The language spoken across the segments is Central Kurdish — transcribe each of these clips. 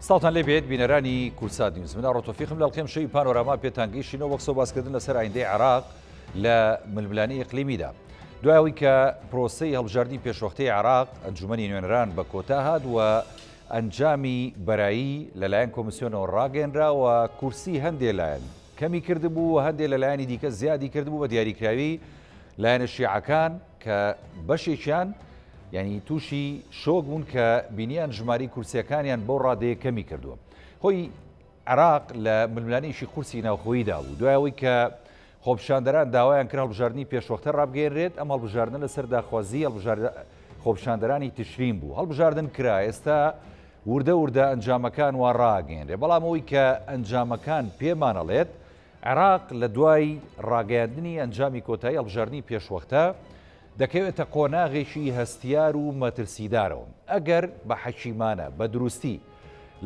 ساڵتان لێبێت بینەرانی کورسات نیوز من ڕۆتۆفیقم لە ئەڵقێم شەوی پانۆراما پێتانگەیشتینەوە وەک سۆ باسکردن لەسەر ئایندەی عێراق لە ململانەی ئیقلیمیدا. دوایەوەی کە پرۆسەی هەڵبژاردننی پێشوەختەی عێراق ئەنجومەنی نوێنەران بە کۆتا هات و ئەنجامی بەرایی لەلایەن کۆمیسیۆنەوە ڕاگەێنرا و کورسی هەندێک لایەن کەمی کردبوو و هەندێک لەلایەنی دیکە زیادی کردبوو بە دیاریکراوی لایەنە شیعەکان کە بەشێکیان یعنی تووشی شۆک بوون کە بینیان ژماری کورسیەکانیان بەو ڕادەیە کەمی کردووە. هۆی عێراق لە ململانەیشی قورسی ناوخۆییدا بوو دوایەوەی کە خۆپیشاندەران داوایان کرد هەڵبژاردننی پێشوەختە ڕابگەێنرێت ئەم هەڵبژاردن لەسەر داخوازی خۆپیشاندەرانی تشرین بوو هەڵبژاردن کرا ئێستا وردە وردە ئەنجامەکان وا ڕاگەێنرێ بەڵام ئەوەی کە ئەنجامەکان پێمانەڵێت عێراق لە دوای ڕاگەاندنی ئەنجامی کۆتایی هەڵبژاردننی پێشوەختە دەکەوێتە قۆناغێکی هەستیار و مەترسیدارەوە ئەگەر بە حەکیمانە بە دروستی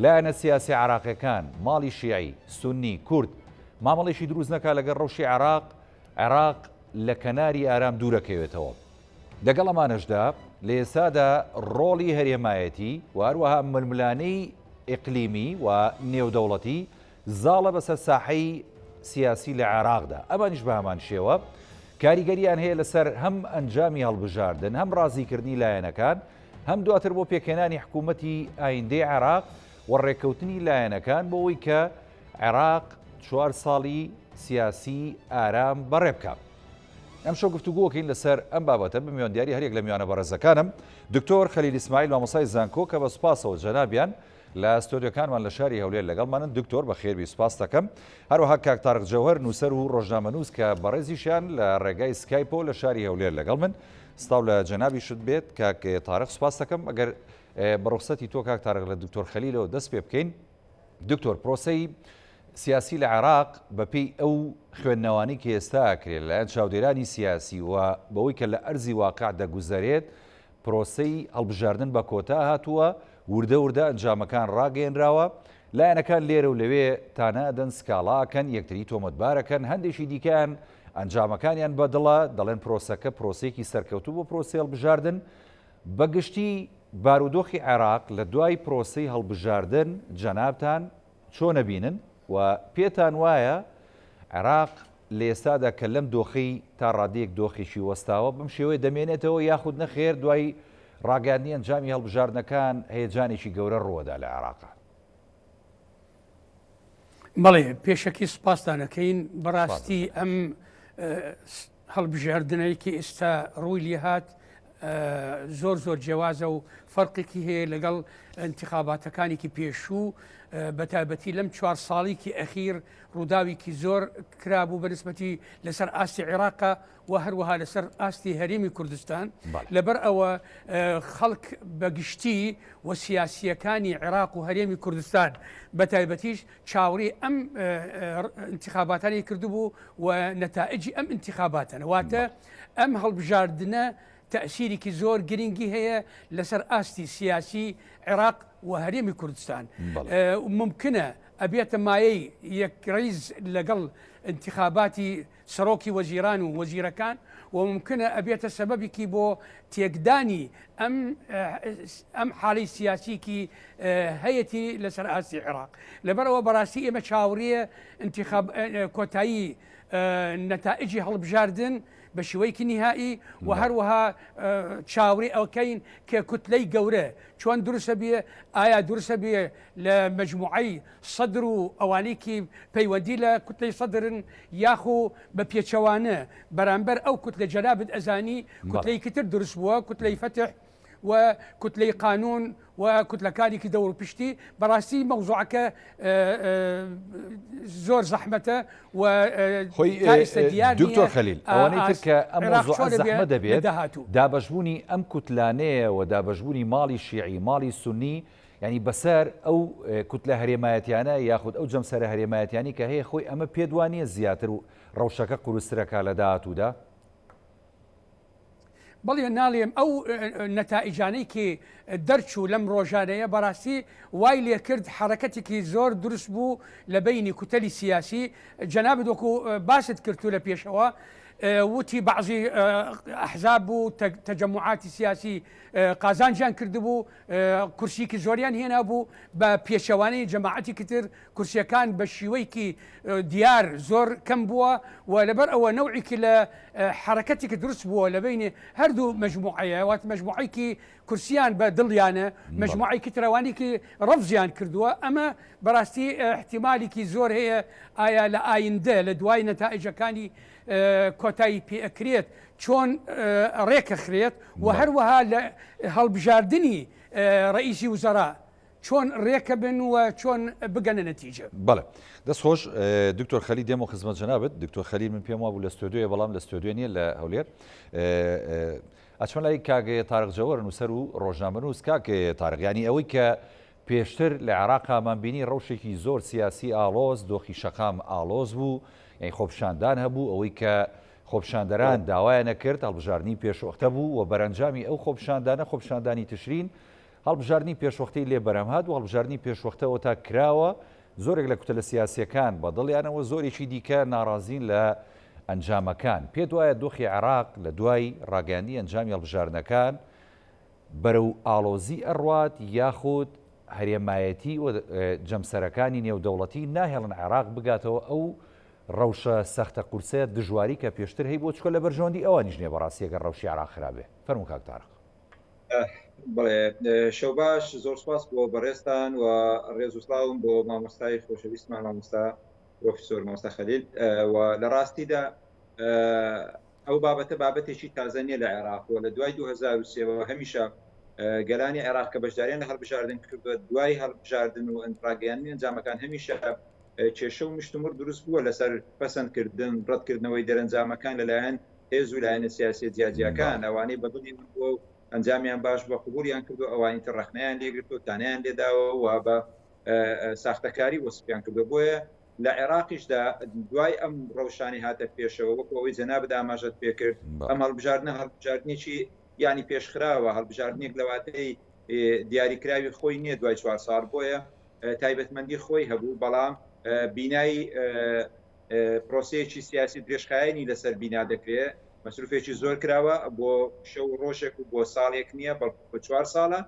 لایەنە سیاسی عێراقیەکان ماڵی شیعی سونی کورد مامەڵێکی دروست نەکا لەگەڵ ڕەوشی عێراق لە کەناری ئارام دوورەکەوێتەوە. لەگەڵ ئەمانەشدا لە ئێستادا ڕۆڵی هەرێمایەتی و هەروەها ململانەی ئیقلیمی و نێودەوڵەتی زاڵە بەسەر ساحەی سیاسی لە عێراقدا ئەمانیش بە هەمان شێوە کاریگەریان هەیە لەسەر هەم ئەنجامی هەڵبژاردن هەم ڕازیکردنی لایەنەکان هەم دواتر بۆ پێکێنانی حکوومەتی ئایندەی عێراق و ڕێککەوتنی لایەنەکان بۆەوەی کە عێراق 4 ساڵی سیاسی ئارام بەڕێ بکات. ئەم شەو گفتوگۆکەین لەسەر ئەم بابەتە بە میواندیاری هەرێک لە میوانە بەڕێزەکانم دکتۆر خەلیل ئیسماعیل مامۆستای زانکۆ کە بە سوپاسەوە جەنابیان لە ستۆدیۆکانمان لە شاری هەولێر لەگەڵمانن دکتۆر بە خێربی سوپاس دەکەم هەروەها کاک تارق جەوهەر نووسەر و ڕۆژنامەنووس کە بەڕێزیشیان لە ڕێگای سکایپۆ لە شاری هەولێر لەگەڵ من ستاو لە جەنابی شت بێت کاک تارق سوپاس دەکەم ئەگەر بەڕوخسەتی تۆ کاک تارق لە دکتۆر خەلیلەوە دەست پێ بکەین. دکتۆر پرۆسەی سیاسی لە عێراق بەپێی ئەو خوێندنەوانی کە ئێستا ئەکرێت لەلایەن چاودێرانی سیاسی و بەوەی کە لە ئەرزی واقع دەگوزارێت پرۆسەی هەڵبژاردن بە کۆتا هاتووە وردە وردە ئەنجامەکان ڕاگەێنراوە لایەنەکان لێرە و لەوێ تانەدەن سکاڵاکەن یەکتری تۆمەتبارەکەن هەندێکی دیکەیان ئەنجامەکانیان بەدڵە دەڵێن پرۆسەکە پرۆسەیەکی سەرکەوتوو بۆ پرۆسی هەڵبژاردن بەگشتی بارودۆخی عێراق لە دوای پرۆسەی هەڵبژاردن جەنابتان چۆنە بینن و پێتان وایە عێراق لە ئێستادا کە لەم دۆخی تا ڕادەیەک دۆخێکی وەستاوە بەم شێوەیە دەمێنێتەوە یاخود نەخێر دوای ڕاگەاندنی ئەنجامی هەڵبژاردنەکان هەیەجانێکی گەورە ڕووەدا لە عێراقا. بەڵێ پێشەکی سوپاسدانەکەین بەڕاستی ئەم هەڵبژاردنەیەکی ئێستا ڕووی لێ هات زۆر جیاوازە و فەرقێکی هەیە لەگەڵ انتخاباتەکانێکی پێشوو بەتایبەتی لەم 4 ساڵێکی ئەخیر ڕووداوێکی زۆر کرابوو بەنسبەتی لەسەر ئاستی عێراقا و هەروەها لەسەر ئاستی هەرێمی کوردستان لەبەر ئەوە خەڵک بەگشتی و سیاسیەکانی عێراق و هەرێمی کوردستان بەتایبەتیش چاوەڕێی ئەم انتخاباتانی کردبوو و نەتائجی ئەم انتخاباتەنە واتە ئەم هەڵبژاردنە تأثیرێکی زۆر گرنگی هەیە لەسەر ئاستی سیاسی عێراق و هەرێمی کوردستان ممکنە ئەبێتە مایەی یەک ڕیز لەگەڵ انتخاباتی سەرۆکی وەزیران و وەزیرەکان و ممکنە ئەبێتە سەبەبێکی بۆ تێکدانی ئەم حاڵی سیاسیکی هەیەی لەسەر ئاستی عێراق لەبەرەوە بەڕاستی ئێمە چاوەڕێی کۆتایی نەتائجی هەڵبژاردن بە شێوەیەکی نهایی و هەروەها چاوەڕێی ئەوکەین کە کوتلەی گەورە چۆن دروستە بێ ئایا دروستە بێ لە مەجموعەی سەدر و ئەوانەیەکی پەیوەندی لە کوتلەی سەدرن یاخو بە پێچەوانە بەرامبەر ئەو کوتلە جەنابەت ئەزانی کوتلەیەکی تر دروست بووە کوتلەی فەتح و کوتلەی قانون و کوتلەکانێکی دەور پشتی بەڕاستی مەوزوعەکە زۆر زەحمەتە و دکتۆر خەلیل ئەوانەی تر کە ئەم مەوزوعە زەحمە دەبێت دابەشبوونی ئەم کوتلانەیە و دابەشبوونی ماڵی شیعی ماڵی سونی ینی بەسەر ئەو کوتلە هەرێمایەتیانە یاخود ئەو جەمسەرە هەرێمایەتیانی کە هەیە خۆی ئەمە پێدوانیە زیاتر و ڕەوشەکە قورسترەکە لە داهاتوودا بەڵێ ناڵێم ئەو نەتائیجانەی کە دەرچوو لەم ڕۆژانەیە بەڕاستی وای لێ کرد حرەکەتێکی زۆر دروست بوو لە بینی کوتەلی سیاسی جەنابەت وەکو باست کردو لە پێشەوە وتی بعضی ئەحزاب و تەجەمعاتی سیاسی قازانجیان کردبوو کورسیکی زۆریان هێنا بوو بە پێشەوانەی جەماعەتی کتر کورسیەکان بە شیوەیەکی دیار زۆر کەم بووە و لەبەر ئەوە نەوعێکی لە حرەکەتێکی دروست بووە لە بینێ هەردوو مەجموعەیە وات مەجموعەیەکی کورسیان بە دڵیانە مەجموعەیەکی ترەوانێکی ڕەفزیان کردووە ئەمە بەڕاستی احتیمالێکی زۆر هەیە ئایا لە ئایندە لە دوای نەتائیجەکانی کۆتایی پێئەکرێت چۆن ڕێکەخرێت و هەروەها لە هەڵبژاردننی ڕئیسی وزەرا چۆن ڕێکە بن و چۆن بگەنە نەتیجە. بەڵێ دەست خۆش دکتۆر خەلی دێم و خزمەت جەنابەت دکتۆر خەلیل من پێم وابوو لە ستۆدیۆیە بەڵام لە ستۆدیۆ نیە لە هەولێر ئەچمە لای کاگەیە تارق جەوەر نووسەر و ڕۆژنامەنووس کاکێ تارقیانی ئەوەی کە پێشتر لە عێراقا بینی ڕەوشێکی زۆر سیاسی ئالۆز دۆخی شەقام ئالۆز بوو یعنی خۆپشاندان هەبوو ئەوەی کە خۆپشاندەران داوایە نەکرد هەڵبژاردننی پێشوەختە بوو و بەرەنجامی ئەو خۆپشاندانە خۆپشاندانی تشرین هەڵبژاردننی پێشوەختەی لێ بەرەمهات و هەڵبژاردننی پێشوەختەوە تا کراوە زۆرێک لە کوتەلە سیاسیەکان بە دڵیانەوە زۆرێکی دیکە ناڕازین لە ئەنجامەکان پێ دوایە دۆخی عێراق لە دوای ڕاگەاندنی ئەنجامی هەڵبژاردنەکان بەرەو ئاڵۆزی ئەڕوات یاخود هەرێمایەتی و جەمسەرەکانی نێودەوڵەتی ناهێڵن عێراق بگاتەوە ئەو ڕەوشە سەختە قورسەیە دژواری کە پێشتر هەی بۆ چکە لە بەرژۆندی ئەوە نیژنێ بەڕاستی ئەگەر ڕەوشی عێراق خراپێ فەرموو کاک تارق. بڵێ شەو باش زۆر سپاس بۆ بەڕێستان و ڕێز و سلااوم بۆ مامۆستای خۆشەویستمان مامۆستا پرۆفیسۆر مامۆستا خەلیل و لە ڕاستیدا ئەو بابەتە بابەتێکی تازە نیە لە عێراق و لە دوای 2023 هەمیشە گەلانی عێراق کە بەشداریان لە هەڵبژاردن کردووە دوای هەڵبژاردن و ئەنفراگەیاندنی ئەنجامەکان هەمیشە کێشە و مشتمر دروست بووە لەسەر پەسەندکردن ڕەتکردنەوەی دەرەنجامەکان لەلایەن هێز و لایەنە سیاسی جیاجیەکان ئەوانەی بەدڵی من بۆ ئەنجامیان باش بە قبولیان کردو ئەوانی تر ڕخنیان لێگرت و تانیان لێداوە و بە ساختەکاری وەسپیان کردو بۆیە لە عێراقیشدا دوای ئەم ڕەوشانی هاتە پێشەوە وەکو ئەوەی جەنابەت ئاماژەت پێکرد ئەم هەڵبژاردنە هەڵبژاردنێکی ینی پێشخراوە هەڵبژاردنێک لەواتەی دیاریکراوی خۆی نییە دوای 4 ساڵ بۆیە تایبەتمەندی خۆی هەبوو بەڵام بینایی پرۆسەیەکی سیاسی درێژخایەنی لەسەر بینا دەکرێت مەسروفێکی زۆر کراوە بۆ شەو ڕۆژێک و بۆ ساڵێک نییە بە 4 ساڵە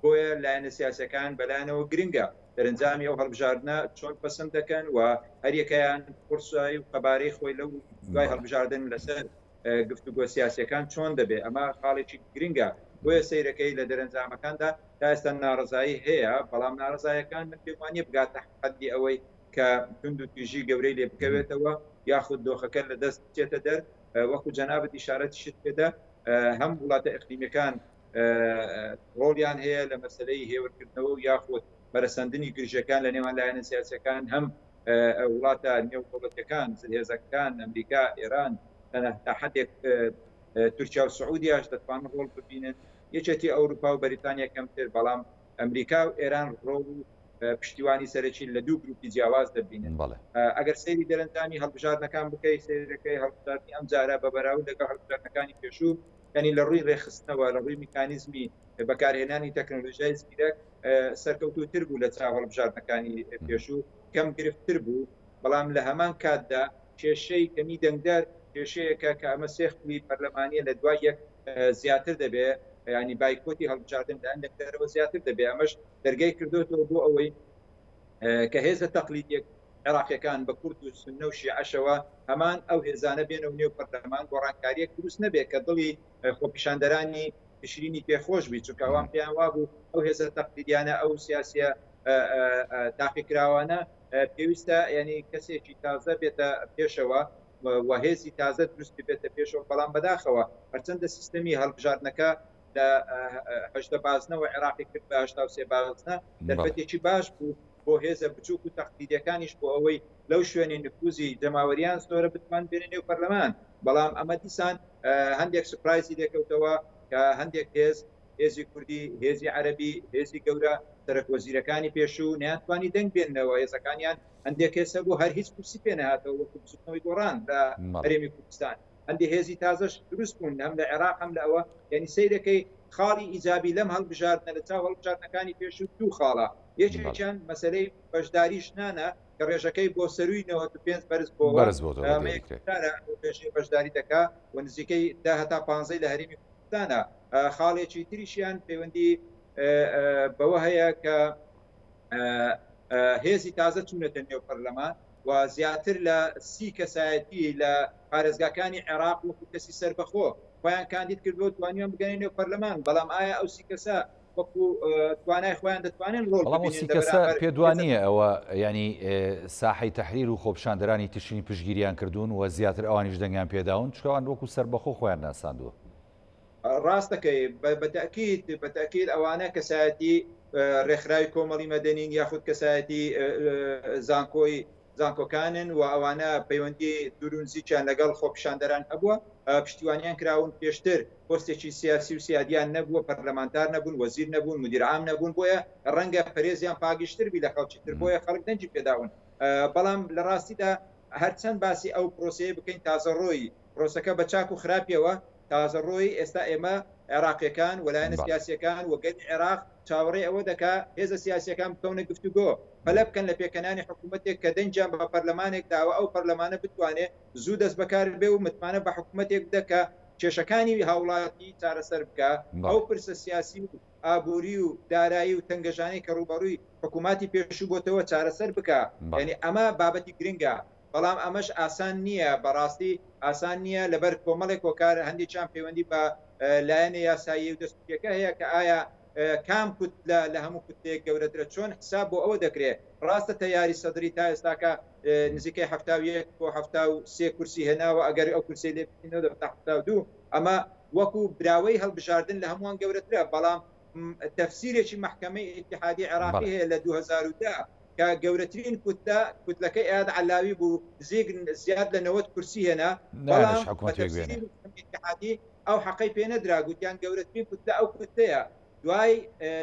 بۆیە لایەنە سیاسەکان بەلایەنەوە گرنگە دەرەنجامی ئەو هەڵبژاردنە چۆن پەسەند دەکەن و هەریەکەیان قورسایی و قەبارەی خۆی لەو دوای هەڵبژاردن لەسەر گفتوگۆ سیاسیەکان چۆن دەبێت ئەمە خاڵێکی گرنگە بۆیە سەیرەکەی لە دەرەنجامەکاندا تا ئێستا ناڕزایی هەیە بەڵام ناڕزایەکان من پێم وانیە بگاتە حەدی ئەوەی کە تند و تویژی گەورەی لێ بکەوێتەوە یاخود دۆخەکە لە دەست بچێتە دەر وەکو جەنابەت ئیشارەتیشت پێدا هەم وڵاتە ئیقلیمیەکان ڕۆڵیان هەیە لە مەسەلەی هێورکردنەوە و یاخود بەرەسەندنی گرژەکان لە نێوان لایەنە سیاسەکان هەم وڵاتە نێودەوڵەتیەکان هێزەکان ئەمریکا ئێران تا حدێک تورکیا و سعودیاش دەتوانن ڕۆڵ ببینن یەکێتی ئەوروپا و بەریتانیا کەمتر بەڵام ئەمریکا و ئێران ڕۆڵ و پشتیوانی سەرەکی لە دوو گروپی جیاواز دەبینن ئەگەر سەیری دەرەنجامی هەڵبژاردنەکان بکەی سەیرەکەی هەڵبژاردننی ئەم جارە بە بەراورد لەگەڵ هەڵبژاردنەکانی پێشوو ینی لە ڕووی ڕێخستنەوە لە ڕووی میکانیزمی بەکارهێنانی تەکنۆلۆژیای زیرەک سەرکەوتوتر بوو لە چاو هەڵبژاردنەکانی پێشوو کەم گرفتتر بوو بەڵام لە هەمان کاتدا کێشەی کەمی دەنگدار کێشەیەکە کە ئەمە سێخلی پەرلەمانیە لە دوای یەک زیاتر دەبێت ینی بایکۆتی هەڵبژاردن لە دەرەوە زیاتر دەبێت ئەمەش دەرگای کردوتەوە بۆ ئەوەی کە هێزە تەقلیدیەک عێراقیەکان بە کورد و سنە و شیعەشەوە هەمان ئەو هێزانە بێنە و نێو پەرلەمان گۆڕانکاریەک دروست نەبێت کە دڵی خۆپیشاندەرانی تشرینی پێخۆش بی چونکەوان پێیان وابوو ئەو هێزە تەقلیدیانە ئەو سیاسیە تاقیکراوانە پێویستە ینی کەسێکی تازە بێتە پێشەوە و هێزی تازە دروست بێتە پێشەوە بەڵام بەداخەوە هەرچەندە سیستەمی هەڵبژاردنەکە لە هەشتە بازنەوە عێراقی کرد بە 83 بازنە دەرفەتێکی باش بوو بۆ هێزە بچووک و تەقلیدیەکانیش بۆ ئەوەی لەو شوێنی نفوزی جەماوەریان زۆرە بتوان بێنە نێو پەرلەمان بەڵام ئەمە دیسان هەندێک سوپرایزی دێکەوتەوە کە هەندێک هێزی کوردی هێزی عەرەبی هێزی گەورە سەرۆکوەزیرەکانی پێشوو نەیانتوانی دەنگ بێننەوە هێزەکانیان هەندێک هێزە بۆ هەر هیچ کورسی پێ نەهاتەوە وەکو بچووکنەوەی گۆڕان لە هەرێمی کوردستان هەندی هێزی تازەش دروست بوون هەم لە عێراق هەم لە ئەوە یعنی سەیرەکەی خاڵی ئیجابی لەم هەڵبژاردنە لە چاو هەڵبژاردنەکانی پێش و دوو خاڵە یەکێکیان مەسەلەی بەشداری شنانە کە ڕێژەکەی بۆ سەروی 95 بەرز بەشداری دەکا و نزیکەی 10 هەتا 15 لە هەرێمی کوردستانە. خاڵێکی تریشیان پەیوەندی بەوە هەیە کە هێزی تازە چوونەتە نێو پەرلەمان و زیاتر لە 30 کەسایەتی لە پارێزگاکانی عێراق وەکو کەسی سەربەخۆ خۆیان کاندید کردو توانیان بگەنێ نێو پەرلەمان، بەڵام ئایا ئەو 30 کەسە وەکو توانای خۆیان دەتوانن ڕۆڵ کەسە پێدوانیە ئەوە ینی ساحەی تەحریر و خۆپشاندەرانی تشرینی پشگیریان کردوون و زیاتر ئەوانیش دەنگیان پێداون چکەوان وەکو سەربەخۆ خۆیان ناساندووە. ڕاستەکەی بەتەکید ئەوانە کەسایەتی ڕێکخراوی کۆمەڵی مەدەنین یاخود کەسایەتی زانکۆکانن و ئەوانە پەیوەندی دوورونزییان لەگەڵ خۆپشاندەران هەبووە، پشتیوانیان کراون پێشتر پۆستێکی سیاسی و سیادیان نەبووە، پەرلەمانتار نەبوون، وەزیر نەبوون، مدیرعام نەبوون، بۆیە ڕەنگە پەرێزیان پاگیشتر بی لە خەڵکی تر، بۆیە خەڵک دەنجی پێداون. بەڵام لە ڕاستیدا هەرچەند باسی ئەو پرۆسەیە بکەین تازەڕۆی پرۆسەکە بە چاک و خراپیەوە تازەڕۆی ئێستا ئێمە عێراقیەکان وەلایەنە سیاسیەکان وەگەری عێراق چاوەڕێ ئەوە دەکا هێزە سیاسیەکان بکەونە گفتوگۆ پەلە بکەن لە پێکەنانی حکوومەتێک کە دەنجیان بە پەرلەمانێک داوە ئەو پەرلەمانە بتوانێت زوو دەست بەکار بێ و متمانە بە حکوومەتێک دەکە کێشەکانی هاوڵاتی چارەسەر بکە ئەو پرسە سیاسی و ئابووری و دارایی و تەنگەژانەی کە ڕوبەڕووی حکووماتی پێشوو بۆتەوە چارەسەر بکە. یعنی ئەمە بابەتی گرنگە، بەڵام ئەمەش ئاسان نییە، بەڕاستی ئاسان نییە لەبەر کۆمەڵێک کۆکار هەندێکیان پەیوەندی بە لایەنە یاسایی و دەستپێکە هەیە کە ئایا کام کوت لە هەموو کوتێک گەورەترە چۆن حساب بۆ ئەوە دەکرێت. ڕاستە تەیاری سەدری تا ئێستاکە نزیکەی 71 بۆ 73 کورسی هێناوە، ئەگەر ئەو کورسی لێ بینەوە 72 ئەمە وەکو براوەی هەڵبژاردن لە هەمووان گەورەترە، بەڵام تەفسیرێکی محکەمەی ئیتحادی عێراقی هەیە لە 2010 کە گەورەترین کوتلەکەی ئاد علاوی بوو زیاد لە 90 کورسی هێنا، بەڵام ئیتحادی ئەو حەقەی پێ نەدرا، گوتیان گەورەترین کوتلە ئەو کوتەیە دوای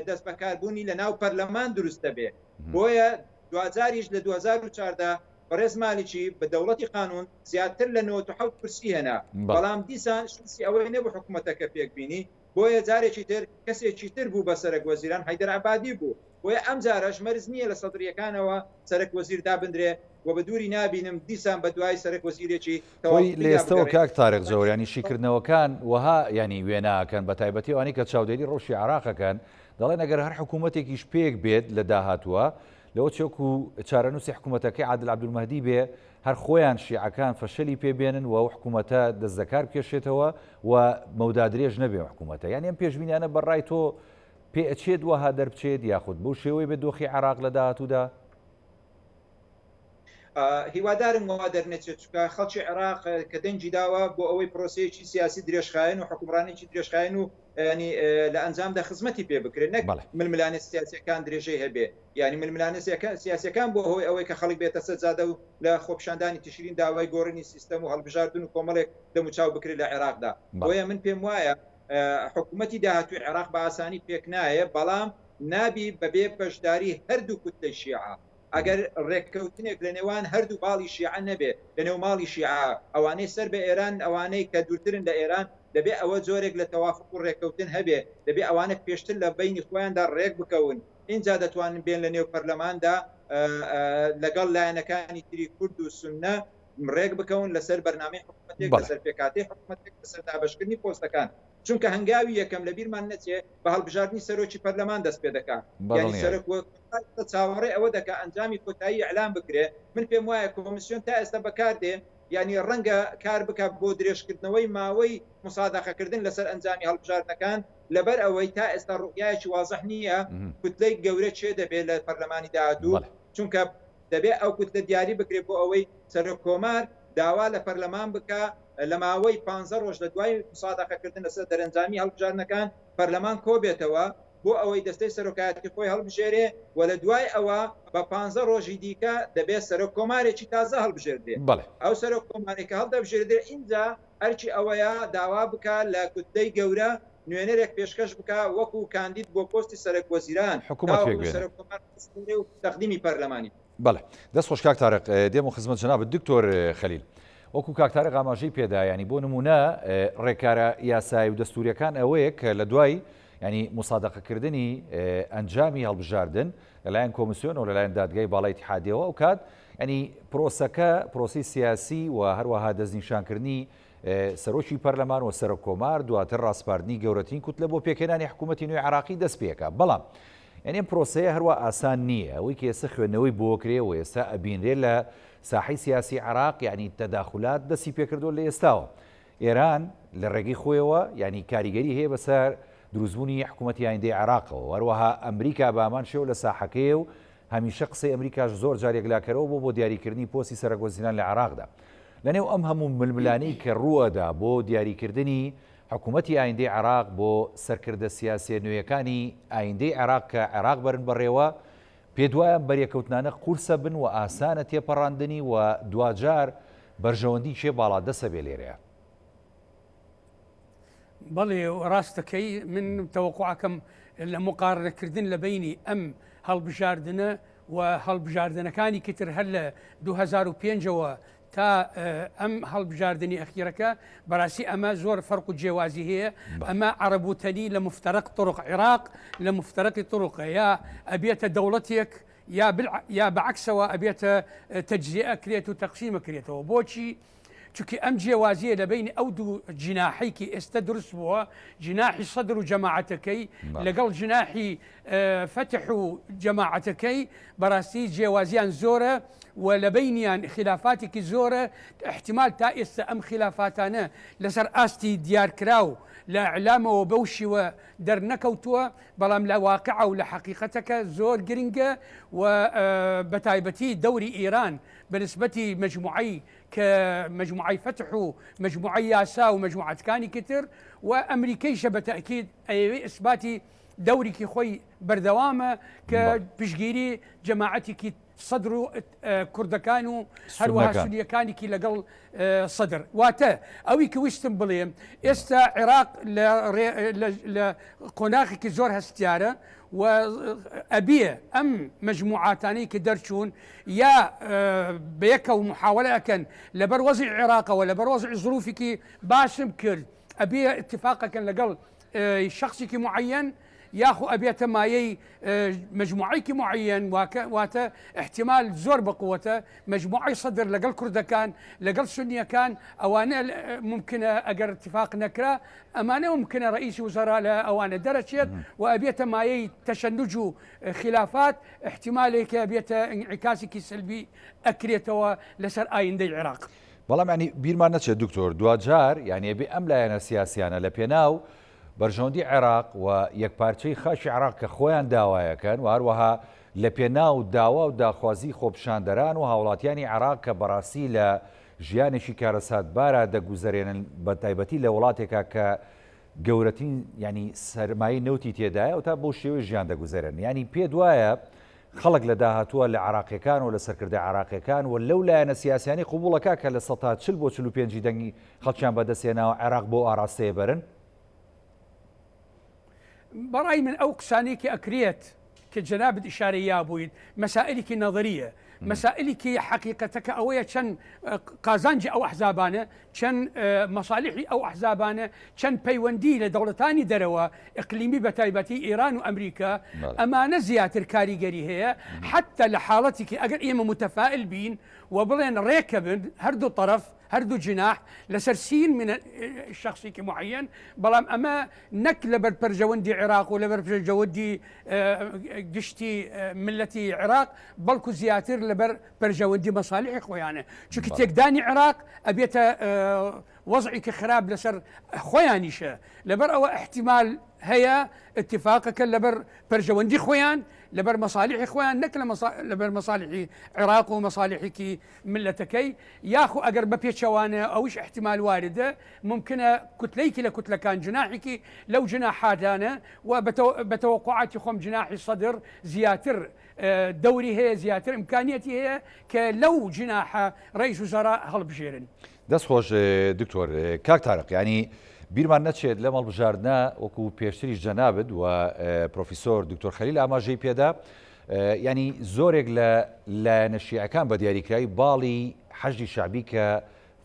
دەست بەکاربوونی لە ناو پەرلەمان دروستە بێ. بۆیە دوجاریش لە 2014 بەڕێز مالیکی بە دەوڵەتی قانون زیاتر لە 97 کورسی هێنا، بەڵام دیسان شوسی ئەوەی نەبوو حکوومەتەکە پێکبینی، بۆیە جارێکی تر کەسێکی تر بوو بە سەرک وەزیران حەیدەر عەبادی بوو، بۆیە ئەم جارەش مەرز نییە لە سەدرریەکانەوە سەرک وەزیر دابدرێ و بە دووری نابینم دیسان بە دوای سەرک وەزیرێکی لە ئێستەوە کاک تارێک زۆریانی شیکردنەوەکان وها ینی وێناکەن بە تایبەتی ئەوانی کە چاودێری ڕۆژی عێراقەکەن دەڵێن ئەگەر هەر حکوومەتێکیش پێک بێت لە داهاتووە لەوە چۆکو چارەنووسی حکوومەتەکەی عادل عەبدولمەهدی بێ هەر خۆیان شیعەکان فەشەلی پێبێنن و حکوومەتە دەستەکار بکێشێتەوە و مەودادرێژ نەبێ حکوومەتە. یعنی ئەم پێشبینیانە بەڕای تۆ پێ ئەچێت وەها دەربچێت یاخود بەو شێوەی بێ دۆخی عێراق لە داهاتوودا؟ هیوادارم وا دەرنێتێت چکە خەڵکی عێراق کە دەنجی داوە بۆ ئەوەی پرۆسەیەکی سیاسی درێژخایەن و حکومڕانێکی درێژخایەن و ینی لە ئەنجامدا خزمەتی پێ بکرێت، نەک ململانە سیاسیەکان درێژەی هەبێ، ینی ململانە سیاسیەکان بۆ هۆی ئەوەی کە خەڵک بێتە سەجادە و لە خۆپشاندانی تشرین داوای گۆڕینی سیستەم و هەڵبژاردن و کۆمەڵێک دەموچاو بکرێت لە عێراقدا. بۆیە من پێم وایە حکوومەتی داهاتووی عێراق بە ئاسانی پێک نایە، بەڵام نابی بەبێ بەشداری هەردوو کوتلەی شیعە. ئەگەر ڕێککەوتنێک لە نێوان هەردوو باڵی شیعە نەبێ لە نێو ماڵی شیعە، ئەوانەی سەر بە ئێران ئەوانەی کە دوورترن لە ئێران دەبێ ئەوە جۆرێک لە تەوافق و ڕێککەوتن هەبێ، دەبێ ئەوانە پێشتر لە بینی خۆیاندا ڕێک بکەون، اینجا دەتوانن بێن لە نێو پەرلەماندا لەگەڵ لایەنەکانی تری کورد و سوننە ڕێک بکەون لەسەر بەرنامەی حکوومەتێک، لەسەر پێکاتەی حکوومەتێک، لەسەر دابەشکردنی پۆستەکان، چونکە هەنگاوی یەکەم لە بیرمان نەچێ بە هەڵبژاردننی سەرۆکی پەرلەمان دەست پێ دەکات، یعنی سەرۆک چاوەڕێ ئەوە دەکات ئەنجامی کۆتایی ئەعلام بکرێ. من پێم وایە کۆمیسیۆن تا ئێستا بەکاردێ، ینی ڕەنگە کار بکات بۆ درێژکردنەوەی ماوەی مسادەقەکردن لەسەر ئەنجامی هەڵبژاردنەکان، لەبەر ئەوەی تا ئێستا ڕوئایەکی وازەح نییە کوتلەی گەورە چێ دەبێت لە پەرلەمانی داهاتوو، چونکە دەبێت ئەو کوتلە دیاری بکرێت بۆ ئەوەی سەرۆک کۆمار داوا لە پەرلەمان بکە لە ماوەی 15 ڕۆژ لە دوای مسادەقەکردن لەسەر دەرەنجامی هەڵبژاردنەکان پەرلەمان کۆبێتەوە بۆ ئەوەی دەستەی سەرۆکایەتی خۆی هەڵبژێرێ و لە دوای ئەوە بە 15 ڕۆژی دیکە دەبێت سەرۆک کۆمارێکی تازە هەڵبژێردێ. ئەو سەرۆک کۆمارێکە هەڵدەبژێردێ ئینجا هەرچی ئەوەیە داوا بکە لە کوتلەی گەورە نوێنەرێک پێشکەش بکە وەکو کاندید بۆ پۆستی سەرۆک وەزیران و تەقدیمی پەرلەمانی. بەڵێ دەست خۆش کاک تارق، دێم و خزمەت جەناب دکتۆر خەلیل. وەکو کاکتارە ئاماژەی پێدا ینی بۆ نمونە ڕێکارە یاسایی و دەستوریەکان ئەوەیە کە لە دوای ینی مسادقەکردنی ئەنجامی هەڵبژاردن لەلایەن کۆمیسیۆن و لەلایەن دادگای باڵای اتحادیەوە ئەو کات ینی پرۆسەکە پرۆسی سیاسی و هەروەها دەستنیشانکردنی سەرۆکی پەرلەمان و سەرۆک کۆمار دواتر ڕاستپاردنی گەورەترین کوتلە بۆ پێکێنانی حکوومەتی نوێی عراقی دەست پێکە. بەڵام ئەم پرۆسەیە هەروە ئاسان نییە ئەوەی کە ئێستا خوێندنەوەی بۆکرێ و ئێستا ئەبینرێ لە ساحی سیاسی عراق ینی تەداخلات دەستی پێکردو لە ئێستاوە. ئێران لە ڕێگەی خۆیەوە ینی کاریگەری هەیە بەسەر دروستبوونی حکوومەتی ئایندەی عراقەوە هەروەها ئەمریکا بامان شێو لە ساحەکەی و هەمیشە قسەی ئەمریکاش زۆر جارێک لاکەرەوە بۆ دیاریکردنی پۆستی سەرۆکوەزیران لە عراقدا. لەنێو ئەم هەموو ململانەی کە ڕووەدا بۆ دیاریکردنی حکوومەتی ئایندەی عراق بۆ سەرکردە سیاسی نوێیەکانی ئایندەی عراق کە عراق بەرن بەڕێوە پێ دوایە بەریەکەوتنانە قورسە بن و ئاسانە تێپەڕاندنی و دوجار بەرژەوەندی چێ باڵا دەسە بێ لێرەیە. بەڵێ ڕاستەکەی من تەوەقوعەکەم لە مقارنەکردن لە بینی ئەم هەڵبژاردنە و هەڵبژاردنەکانی کتر هەر لە 2005ەوە تا ئەم هەڵبژاردننی ئەخیرەکە بەڕاستی ئەمە زۆر فەرق و جێوازی هەیە. ئەمە عەرەبوتەنی لە مفتەرق طرق عێراق لە مفتەرقی طرقە یا ئەبێتە دەوڵەتێک یا بەعکسەوە ئەبێتە تەجزیە ئەکرێت و تەقسیم ئەکرێتەوە. بۆچی؟ چونکی ئەم جێوازیە لە بین ئەو دوو جناحیکی ئێستا دروست بووە، جناحی سەدر و جەماعەتەکەی لەگەڵ جناحی فتح و جەماعەتەکەی بەڕاستی جێوازیان زۆرە و لە بینیان خلافاتێکی زۆرە. احتیمال تا ئێستا ئەم خلافاتانە لەسەر ئاستی دیارکرا و لە ئەعلامەوە بەو شیوە دەرنەکەوتووە، بەڵام لە واقعە و لە حەقیقەتەکە زۆر گرنگە و بەتایبەتی دەوری ئێران بەنسبەتی مجموعەی کە مجموعەی فتح و مجموعەی یاسا و مجموعەتەکانی کتر و ئەمریکەیشە بەتەئکید ئەوێ ئیسباتی دەورێکی خۆی بەردەوامە کە پشگیری جەماعەتێکی سەدر و کوردەکان و هەروەها سونیەکانێکی لەگەڵ سەدر. واتە ئەوی کە ویستم بڵێم ئێستا عێراق لە قۆناغێکی زۆر هەستیارە و ئەبیە ئەم مجموعاتانەی کە دەرچوون یا بەیەکە و محاولەکەن لەبەر وەزی عێراقەوە لەبەر وەزی ظروفێکی باشم کرد ئەبیە اتفاقەکەن لەگەڵ شخصێکی معەن یاخو ئەبێتە مایەی مجموعەیەکی معەن واتە احتیمال زۆر بەقووەتە مجموعەی سەدر لەگەڵ کوردەکان لەگەڵ سونیەکان ئەوانە ممکنە ئەگەر اتفاق نەکرا ئەمانە ممکنە ڕئیسی وزەرا لە ئەوانە دەرەچێت و ئەبێتە مایەی تەشەنج و خلافات احتیمالێکە ئەبێتە انعکاسێکی سلبی ئەکرێتەوە لەسەر ئایندەی عێراق. بەڵام ینی بیرمان نەچێت دکتۆر دوجار یعنی بێ ئەم لایەنە سیاسیانە لە پێناو بەرژەوەندی عێراق و یەکپارچەی خاشی عێراق کە خۆیان داوایەکەن و هەروەها لە پێناو داوا و داخوازی خۆپشاندەران و هاوڵاتیانی عێراق کە بەڕاستی لە ژیانێکی کارەساتبارە دەگوزارێنن بە تایبەتی لە وڵاتێکە کە گەورەترین ینی سەرمایی نەوتی تێدایە و تا بۆ شێوەی ژیان دەگوزارن. ینی پێ دوایە خەڵک لە داهاتووە لە عراقیەکان و لە سەرکردە عراقیەکان و لەو لایەنە سیاسیانی قوبوڵەکە کە لە 40 بۆ 45 دەنگی خەڵکیان بەدەستێناوە عێراق بۆ ئاراستەیە بەرن. بەڕای من ئەو قسانێکی ئەکرێت کە جەنابەت ئیشارەی یابوویت مەسائلێکی نەظریە مەسائلێکی حەقیقەتەکە ئەوەیە چەند قازانجی ئەو ئەحزابانە چەند مەصالحی ئەو ئەحزابانە چەند پەیوەندی لە دەوڵەتانی دەرەوە ئیقلیمی بە تایبەتی ئێران و ئەمریکا ئەمانە زیاتر کاریگەری هەیە حتى لە حاڵەتێکی ئەگەر ئێمە متەفائل بین و بڵێن ڕێکە بن هەردوو طرف هەردوو جناح لەسەر سین من شخصێکی معەن بەڵام ئەمە نەک لەبەر پەرژەوەندی عێراق و لەبەر پەرژەوەندی گشتی ملەتی عێراق بەڵکو زیاتر لەبەر پەرژەوەندی مەصالحی خۆیانە چونکە تێکدانی عێراق ئەبێتە وەزعێکی خراپ لەسەر خۆیانیشە لەبەر ئەوە احتیمال هەیە اتفاقەکە لەبەر پەرژەوەندی خۆیان لەبەر مەصالحی خۆیان نەک لەبەر مەصالحی عێراق و مەصالحێکی ملەتەکەی یاخو ئەگەر بە پێچەوانە ئەوش احتیمال واردە ممکنە کوتلەیەکی لە کوتلەکان جناحێکی لەو جناحادانە و بەتەوەقعاتی خۆم جناحی سەدر زیاتر دەوری هەیە زیاتر ئیمکانیەتی هەیە کە لەو جناحە ڕئیس وزەرا هەڵبژێرن. دەستخۆش دکتۆر کاک تارق ینی بیرمان نەچێت لە مەڵبژاردنە وەکو پێشتریش جەنابەت و پرۆفیسۆر دکتۆر خەلیل ئاماژەی پێدا ینی زۆرێک لە لایەنە شیعەکان بە دیاریکراوی باڵی حەشدی شعبی کە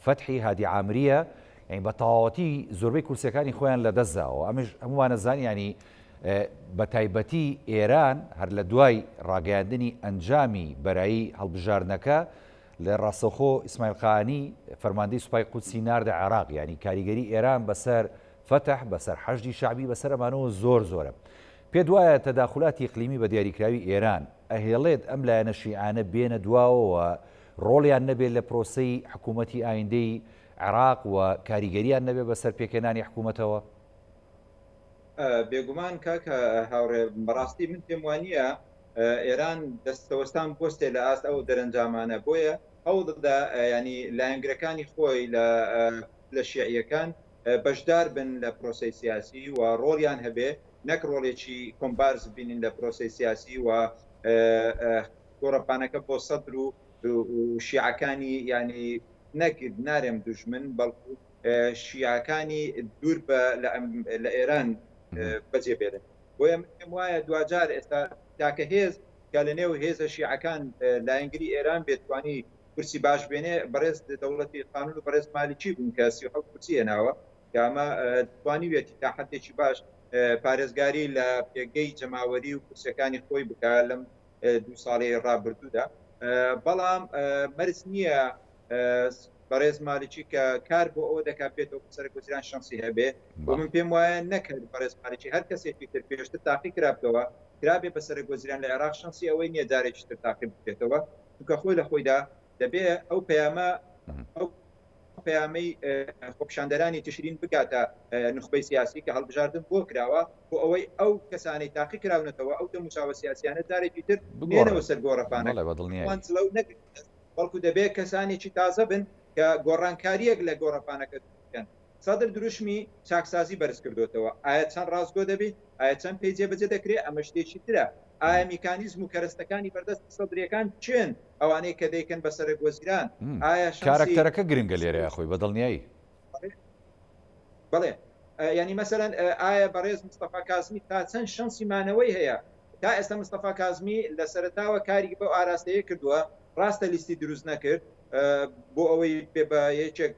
فەتحی هادی عامریە یعنی بە تەواوەتی زۆربەی کورسەکانی خۆیان لە دەستداوە ئەمەش هەمووانە زانی ینی بە تایبەتی ئێران هەر لە دوای ڕاگەاندنی ئەنجامی بەرایی هەڵبژاردنەکە لە ڕاستەوخۆ ئیسماعیل قانی فەرماندەی سوپای قودسی ناردە عێراق ینی کاریگەری ئێران بەسەر فتح بەسەر حەشدی شعبی بەسەر ئەمانەوە زۆرە پێت وایە تەداخلاتی ئیقلیمی بە دیاریکراوی ئێران ئەهێڵێت ئەم لایەنە شیعانە بێنە دواوەوە ڕۆڵیان نەبێت لە پرۆسەی حکوومەتی ئایندەی عێراق و کاریگەریان نەبێت بەسەر پێکێنانی حکوومەتەوە بێگومان کاکە هاوڕێ بەڕاستی من پێم وانە ئێران دەستەوەستان پۆستێ لە ئاست ئەو دەرەنجامانە بۆیە هەوڵدا ینی لایەنگرەکانی خۆی لە شیعیەکان بەشدار بن لە پرۆسی سیاسی و ڕۆڵیان هەبێ نەک ڕۆڵێکی کۆمبارز بینین لە پرۆسی سیاسی و گۆڕەپانەکە بۆ سەدر و شیعەکانی ینی نەکرد نارێم دوژمن بەڵکو شیعەکانی دوور لە ئێران بەجێ بێرن بۆیە من وایە دوجار ئێستا تاکە هێز کە لە نێو هێزە شیعەکان لایەنگری ئێران بێتوانی کورسی باش بێنێ بەڕێز دەوڵەتی قانون و بەڕێز مالیکی بوون کە 37 کورسی هێناوە کە ئەمە توانی بێتی تا حدێکی باش پارێزگاری لە پێگەی جەماوەری و کورسەکانی خۆی بکە لەم 2 ساڵی ڕابردوودا بەڵام مەرج نییە بەڕێز مالیکی کە کار بۆ ئەوە دەکات بێتەوە سەرکوزیران شانسی هەبێ بۆ من پێم وایە نەکرد بەڕێز مالیکی هەر کەسێکی تر پێشتر تاقی کرابەوە کرابێ بە سەرکوزیران لە عێراق شانسی ئەوەی نییە جارێکی تر تاقی بکرێتەوە چونکە خۆی لە خۆیدا دەبێ ئەو پەیامەی خۆپیشاندەرانی تشرین بکاتە نخبەی سیاسی کە هەڵبژاردن بۆ کراوە بۆ ئەوەی ئەو کەسانی تاقی کراونەتەوە ئەو دەموچاوە سیاسیانە جارێکی تر بێنەوە سەر گۆڕەپانە بەڵکو دەبێت کەسانێکی تازە بن کە گۆڕانکاریەک لە گۆڕەپانەکە بکەن سەدر دروشمی چاکسازی بەرز کردوتەوە ئایا چەند ڕاستگۆ دەبێت ئایا چەند پێی جێبەجێ دەکرێت ئەمە شتێکی ترە ئایا میکانیزم و کەرەستەکانی بەردەست سەدرەکان چێن ئەوانەی کە دەیکەن بە سەرکوەزیران ئایا کارکتەرەکە گرنگە لێرەیە خۆی بەدڵنیایی بڵێ ینی مەسەرەن ئایا بەڕێز مستەفا کازمی تا چەند شانسی مانەوەی هەیە تا ئێستا مستەفا کازمی لە سەرتاوە کاری بە ئاراستەیە کردووە ڕاستە لیستی دروست نەکرد بۆ ئەوەی پێ بە یەکێک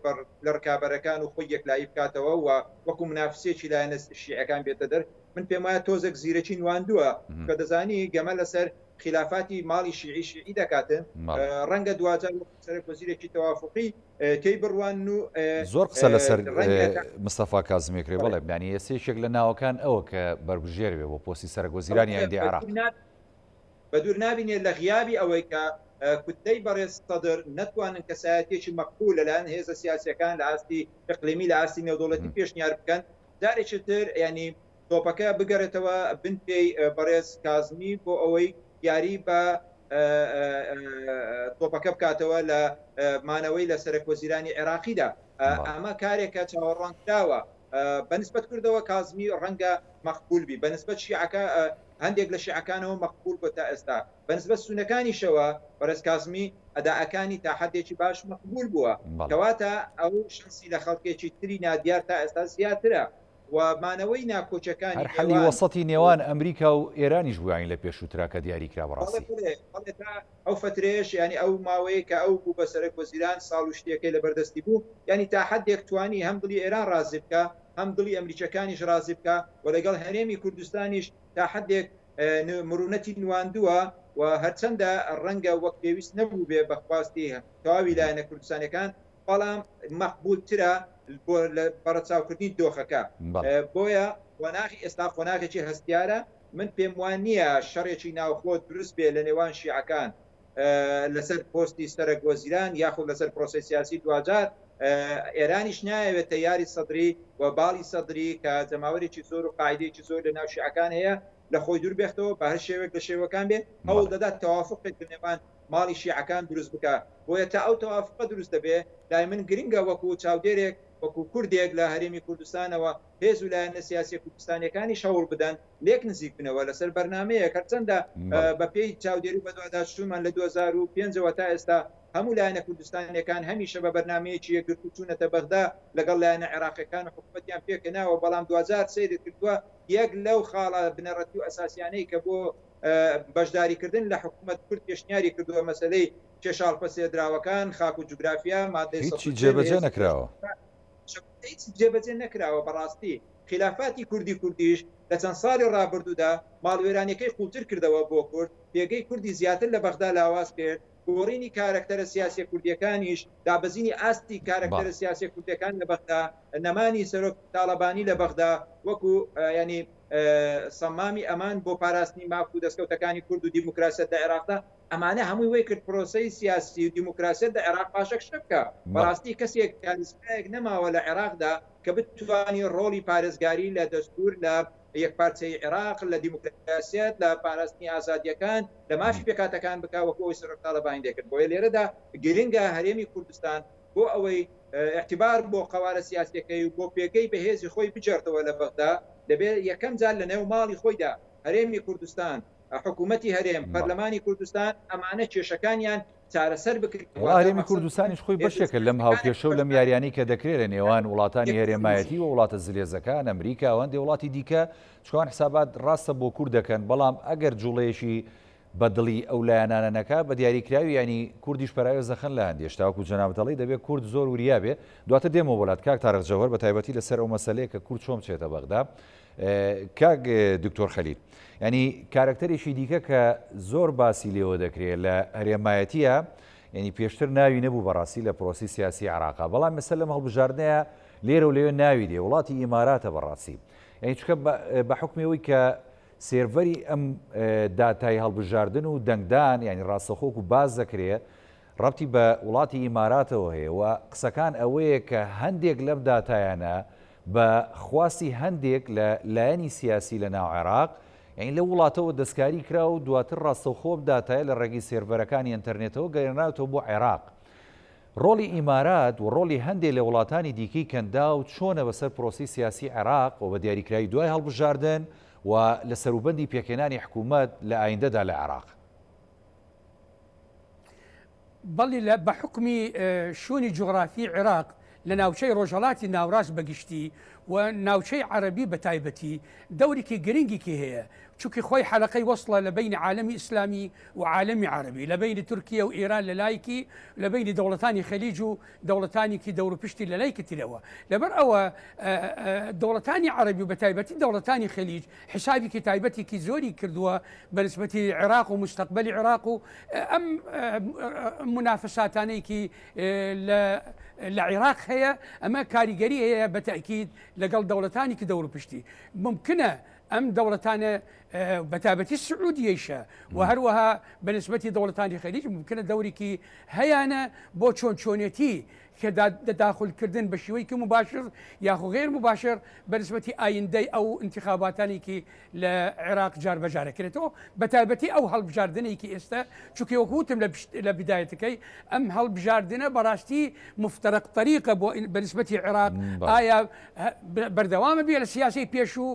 لە ڕکابەرەکان و خۆی یەکلایی بکاتەوە و وەکو منافسێکی لایەنە شیعەکان بێتە دەر من پێم وایە تۆزێک زیرەکی نواندووە کە دەزانی گەمە لەسەر خلافاتی ماڵی شیعی دەکاتن ڕەنگە دوجار سەرکوزیرێکی تەوافقی تێی بڕوان و زۆر قسە لەسەر مستەفا کازمێکرێ بەڵێ بیانی ئێسێکێک لە ناوەکان ئەوە کە بەرگژێر بێ بۆ پۆستی سەرکوزیرانی ئایندەی عێراق بە دوور نابینێت لە غیابی ئەوەی کە کوتەی بەڕێز سەدر نەتوانن کەسایەتێکی مەقبول لەلایەن هێزە سیاسیەکان لە ئاستی ئیقلیمی لە ئاستی نێودوڵەتی پێشنیار بکەن جارێکی تر ینی تۆپەکە بگەڕێتەوە بن پێی بەڕێز کازمی بۆ ئەوەی یاری بە تۆپەکە بکاتەوە لە مانەوەی لە سەرکوەزیرانی عێراقیدا ئەمە کارێکە چاوەڕوانکراوە بەنسبەت کردەوە کازمی ڕەنگە مەقبول بی بەنسبەت شیعەکە هەندێک لە شیعەکانەوە مەقبول بۆ تا ئێستا بەنسبەت سونەکانیشەوە بەڕێز کازمی ئەداءەکانی تا حدێکی باش مەقبول بووە کەواتە ئەو شانسی لە خەڵکێکی تری نادیار تا ئێستا زیاترە و مانەوەی ناکۆچەکانی هەر حەلی وەسەتی نێوان ئەمریکا و ئێرانیش بووین لە پێشووتراکە دیاریکرا بەڕاستی ئەو فترێش ینی ئەو ماوەیە کە ئەو بوو بە سەرکوەزیران ساڵ و شتێکەکەی لە بەردەستی بوو ینی تا حدێک توانی هەم دڵی ئێران ڕازی بکە هەم دڵی ئەمریکەکانیش ڕازی بکە و لەگەڵ هەرێمی کوردستانیش تا حدێک مرونەتی نواندووە و هەرچەندە ڕەنگە وەک پێویست نەبوو بێ بەخواستی تەواوی لایەنە کوردستانەکان بەڵام مەقبولترە بەڕەچاوکردنی دۆخەکە بۆیە وەناغی ئێستا خۆناغێکی هەستیارە من پێم وان نییە شەڕێکی ناوخۆ دروست بێ لە نێوان شیعەکان لەسەر پۆستی سەرکوەزیران یاخود لەسەر پرۆسی سیاسی دوجار ئێرانیش نایەوێت یاری سەدری و باڵی سەدری کە جەماوەرێکی زۆر و قاعدەیەکی زۆر لە ناو شیعەکان هەیە لە خۆی دوور بێختەوە بە هەر شێوێک لە شێوەکان بێ هەوڵ دەدات تەوافقێک نێوان ماڵی شیعەکان دروست بکە بۆیە تا ئەو تەوافقە دروست دەبێ لای من گرنگە وەکو چاودێرێک وەکو کوردێک لە هەرێمی کوردستانەوە هێز و لایەنە سیاسی کوردستانیەکانی شەوڵ بدەن لێک نزیک بنەوە لەسەر بەرنامەیە کەرچەندە بە پێی چاودێری بەدواداشتومان لە 2005ەوە تا ئێستا هەموو لایەنە کوردستانیەکان هەمیشە بە بەرنمەیەکی یەکگرت و چوونەتە بەغدا لەگەڵ لایەنە عێراقیەکان و حکومەتیان پێکەناوە بەڵام 2023 کردووە یەک لەو خاڵە بنەڕەتی و ئەساسیانەی کە بۆ بەشداریکردن لە حکوومەت کورد پێشنیاری کردووە مەسلەی کێشاڵ پەسێدراوەکان خاک و جوگرافیا مادەی هیچی جێبەجێ نەکراوە هیچ جێبەجێ نەکراوە بەڕاستی خلافاتی کوردیش لە چەند ساڵی ڕابردوودا ماڵوێرانەکەی قوڵتر کردەوە بۆ کورد پێگەی کوردی زیاتر لە بەغدا لاواز کرد گۆڕینی کارکتەرە سیاسی کوردیەکانیش دابەزینی ئاستی کارکتەرە سیاسی کوردیەکان لە بەغدا نەمانی سەرۆک تاڵەبانی لە بەغدا وەکو ینی سەمامی ئەمان بۆ پاراستنی مافک و دەستکەوتەکانی کورد و دیموکراسیەت لە عێراقدا ئەمانە هەمووی وەی کرد پرۆسەی سیاسی و دیموکراسیەت لە عێراق پاشەک شەکە بەڕاستی کەسێک کالیسپایەک نەماوە لە عێراقدا کە بتوانی ڕۆڵی پارێزگاری لە دەستور لە یەکپارچەی عێراق لە دیموکراسیەت لە پاراستنی ئازادیەکان لە مافی پێکاتەکان بکوەکو ئەوی سەرۆک تاڵەبانی دەکرد بۆیە لێرەدا گرنگە هەرێمی کوردستان بۆ ئەوەی اعتبار بۆ قوارە سیاسەکەی و بۆ پێگەی بەهێزی خۆی بجێڕتەوە لە بەغدا دەبێت یەکەم جار لە نێو ماڵی خۆیدا هەرێمی کوردستان حکوومەتی هەرێم پەرلەمانی کوردستان ئەمانە کێشەکانیان چارەسەر بکرد هەرێمی کوردستانیش خۆی بەشێکە لەم هاوکێشە و لەم یاریانی کە دەکرێت لە نێوان وڵاتانی هەرێمایەتی و وڵاتە زلێزەکان ئەمریکا ئەوەندێ وڵاتی دیکە چکان حسابات ڕاستە بۆ کورد دەکەن بەڵام ئەگەر جوڵەیەشی بەدڵی ئەو لایەنانە نەکا بە دیاریکراوی ینی کوردیش پەراوی زەخەن لە هەندێ شتاوەکو جەنابەتەڵی دەبێت کورد زۆر وریا بێ دواتر دێمە وڵات کاک تارق جەوهەر بە تایبەتی لەسەر ئەو مەسەلەیە کە کورد چۆن بچێتە بەغدا کاک دکتۆر خەلیل ینی کارکتەرێکی دیکە کە زۆر باسی لێوە دەکرێت لە هەرێمایەتیە ینی پێشتر ناوی نەبوو بەڕاستی لە پرۆسی سیاسی عراقا بەڵام مەسەل لەم هەڵبژاردنەیە لێرە و لێوێ ناوی دێ وڵاتی ئیماراتە بەڕاستی یعنی چکە بە حکمەوەی کە سێڤەری ئەم داتای هەڵبژاردن و دەنگدان ینی ڕاستەخۆک و باز دەکرێت ڕەبتی بە وڵاتی ئیماراتەوە هەیە و قسەکان ئەوەیە کە هەندێک لەم داتایانە بە خواستی هەندێک لە لایەنی سیاسی لە ناو عێراق یعنی لە وڵاتەوە دەستکاری کرا و دواتر ڕاستەوخۆ داتایە لە ڕێگەی سێڤەرەکانی ئینتەرنێتەوە گەێنراوەوە بۆ عێراق ڕۆڵی ئیمارات و ڕۆڵی هەندێک لە وڵاتانی دیکەی کەندا و چۆنە بەسەر پرۆسی سیاسی عێراق و بە دیاریکراوی دوای هەڵبژاردن و لە سەروبەندی پێکێنانی حکوومەت لە ئایندەدا لە عێراق بەڵی بە حکمی شوونی جوغرافی عێراق لە ناوچەی ڕۆژهەڵاتی ناوڕاست بەگشتی و ناوچەی عەرەبی بە تایبەتی دەورێکی گرنگێکی هەیە چونکی خۆی حەلقەی وەصلە لە بینی عالەمی ئیسلامی و عالەمی عەرەبی لە بینی تورکیا و ئێران لە لایەکی لە بینی دەوڵەتانی خەلیج و دەوڵەتانێکی دەوروپشتی لە لایەکەترەوە لەبەر ئەوە دەوڵەتانی عەرەبی و بە تایبەتی دەوڵەتانی خەلیج حسابێکی تایبەتێکی زۆری کردووە بەنسبەتی عێراق و مستەقبەلی عێراق و ئەم منافساتانەیەکی لە عێراق هەیە ئەمە کاریگەری هەیە بە تەئکید لەگەڵ دەوڵەتانی کە دەوروپشتی ممکنە ئەم دەوڵەتانە بەتابەتی سعودیەیشە و هەروەها بەنسبەتی دەوڵەتانی خەلیج ممکنە دەورێکی هەیانە بۆ چۆنچۆنێتی کە داخلکردن بە شێوەیەکی مباشر یاخو غێر مباشر بەنسبەتی ئایندەی ئەو انتخاباتانێکی لە عێراق جاربەجارەکرێتەوە بەتابەتی ئەو هەڵبژاردنێکی ئێستا چونکە وەکوتم لە بدایەتەکەی ئەم هەڵبژاردنە بەڕاستی مفترق طریقە بۆ بەنسبەتی عێراق ئایا بەردەوامە بێ لە سیاسی پێشوو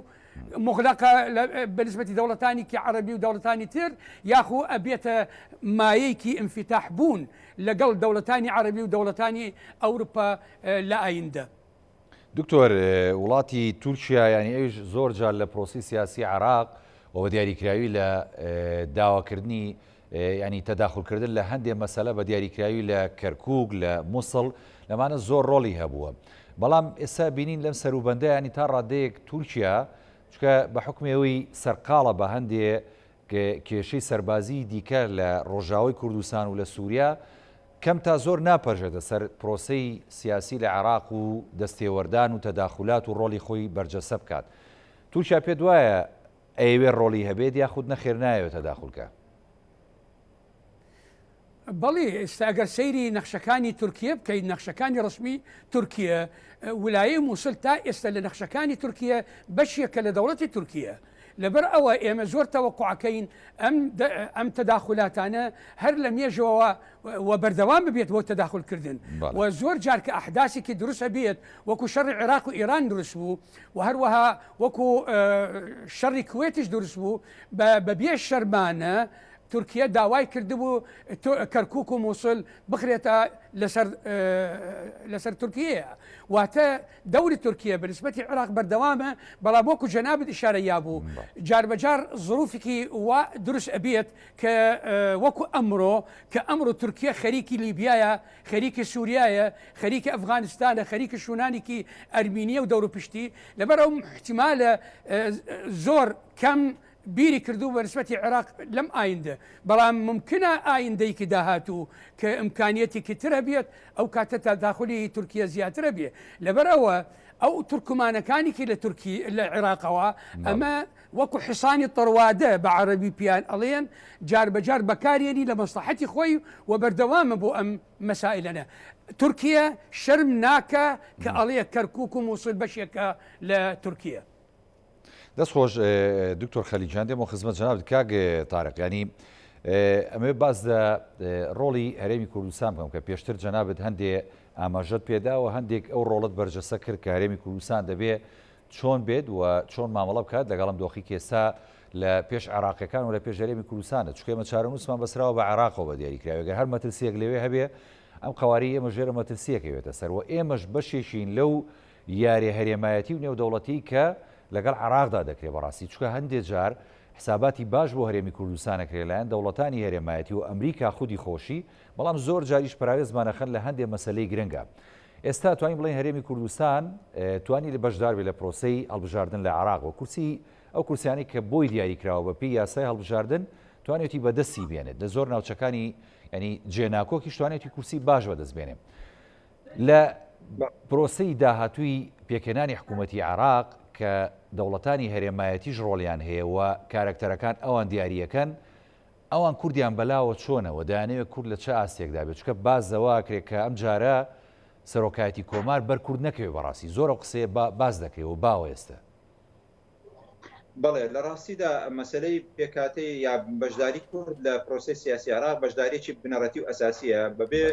مغلقة بالنسبة لدولتان كعربي ودولتان تر ياخو أبيت مايكي انفتاح بون لقل دولتان عربي ودولتان أوروبا لا أينده دكتور ولاتي توركيا يعني ايش زور جال لبروسي سياسي عراق ودياري كراوي لدعوة كردني يعني تداخل كردن لهندي مسألة بدياري كراوي لكركوك لموصل لما أنا زور رولي هبوا بلام إسا بينين لم سروبنده يعني ترى ديك توركيا چکە بە حکمەوەی سەرقاڵە بە هەندێ کێشەی سەربازی دیکە لە ڕۆژاوی کوردستان و لە سووریا کەم تا زۆر ناپەژێتە سەر پرۆسەی سیاسی لە عێراق و دەستێوەردان و تەداخلات و ڕۆڵی خۆی بەرجەسە بکات. تورکیا پێت وایە ئەوێ ڕۆڵی هەبێت یاخود نەخێر نایەوێت تەداخلکە؟ بەڵێ ئێستا ئەگەر سەیری نەخشەکانی تورکیە بکەیت نەخشەکانی ڕسمی تورکیە ویلایەی مووسڵ تا ئێستا لە نەخشەکانی تورکیە بەشێکە لە دەوڵەتی تورکیە لەبەر ئەوە ئێمە زۆر تەوەقوعەکەین ئەم تەداخلاتانە هەر لە مێژەوە و بەردەوام ببێت بۆ تەداخلکردن و زۆر جار کە ئەحداسێکی دروستە بێت وەکو شەڕی عێراق و ئێران دروست بوو و هەروەها وەکو شەڕی کوێتیش دروست بوو بە بێ شەرمانە تورکیا داوای کردبوو کەرکووک و مووسڵ بخرێتە لەسەر تورکیە واتە دەوری تورکیا بەنسبەتی عێراق بەردەوامە بەڵام وەکو جەنابەت ئیشارە یابوو جار بەجار زروفێکی وا دروست ئەبێت کە وەکو ئەمڕۆ تورکیا خەریکی لیبیایە خەریکی سووریایە خەریکی ئەفغانستانە خەریکی شوونانێکی ئەرمینیە و دەور و پشتی لەبەر ئەو احتیمالە زۆر کەم بیری کردو بەنسبەتی عێراق لەم ئایندە بەڵام ممکنە ئایندەیەکی داهاتوو کە ئیمکانیەتێکی ترە بێت ئەو کاتە تاداخلی تورکیا زیاترە بێ لەبەرەوە ئەو تورکمانەکانێکی لە عێراقەوە ئەمە وەکو حسانی تڕوادە بە عەرەبی پیان ئەڵێن جار بەجار بەکارێنی لە مەسلحەتی خۆی و بەردەوامە بۆ ئەم مەسائلەنە تورکیا شەرم ناکە کە ئەڵەیە کەرکووک و مووسڵ بەشێکە لە تورکیا. دەست خۆش دکتۆر خەلیجان دێمە خزمەت جەنابەت کاک تارق ینی ئەمێ باز لە ڕۆڵی هەرێمی کوردستان بکەم کە پێشتر جەنابەت هەندێ ئاماژەت پێداوە هەندێک ئەو ڕۆڵت بەرجەسە کرد کە هەرێمی کوردستان دەبێ چۆن بێت و چۆن مامەڵە بکات لەگەڵم دۆخی کێستا لە پێش عێراقیەکان و لە پێش هەرێمی کوردستانە چکە ئێمە چارەنووسمان بەسراوە بە عێراقەوە بە دیاریکراوە گەر هەر مەترسیەک لەوێ هەبێ ئەم قەواری ئێمە ژێرە مەترسیەکەوێتە سەر و ئێمەش بەشێکین لەو یاری هەرێمایەتی و نێودەوڵەتی کە لەگەڵ عێراقدا دەکرێت بەڕاستی چکە هەندێک جار حساباتی باش بۆ هەرێمی کوردستانەکرێت لایەن دەوڵەتانی هەرێمایەتی و ئەمریکا خودی خۆشی بەڵام زۆر جاریش پراوێ زمانەخەن لە هەندێک مەسلەی گرنگە ئێستا توانین بڵێن هەرێمی کوردستان توانی لە بەشدار بێت لە پرۆسەی هەڵبژاردن لە عێراق و کورسی ئەو کورسیانی کە بۆی دیاریکراوە بە پێی یاسای هەڵبژاردن توانێتی بەدەستی بێنێت لە زۆر ناوچەکانی ینی جێناکۆکیش توانێتی کورسی باش بەدەست بێنێ لە پرۆسەی داهاتووی پێکێنانی حکوومەتی عێراق کە دەوڵەتانی هەرێمایەتیش ڕۆڵیان هەیە و کارکتەرەکان ئەوان دیاریەکەن ئەوان کوردیان بەلاوە چۆنەوە دەیانەوێت کورد لە چه ئاستێکدا بێت چکە بازەوە کرێت کە ئەم جارە سەرۆکایەتی کۆمار بەر کورد نەکەوێت بەڕاستی زۆر ئەو قسەیە باز دەکرێت و باوە ئێستا بەڵێ لە ڕاستیدا مەسلەی پێکاتی یا بەشداری کورد لە پرۆسی سیاسی عێراق بەشداریی بنەڕەتی و ئەساسیە بەبێ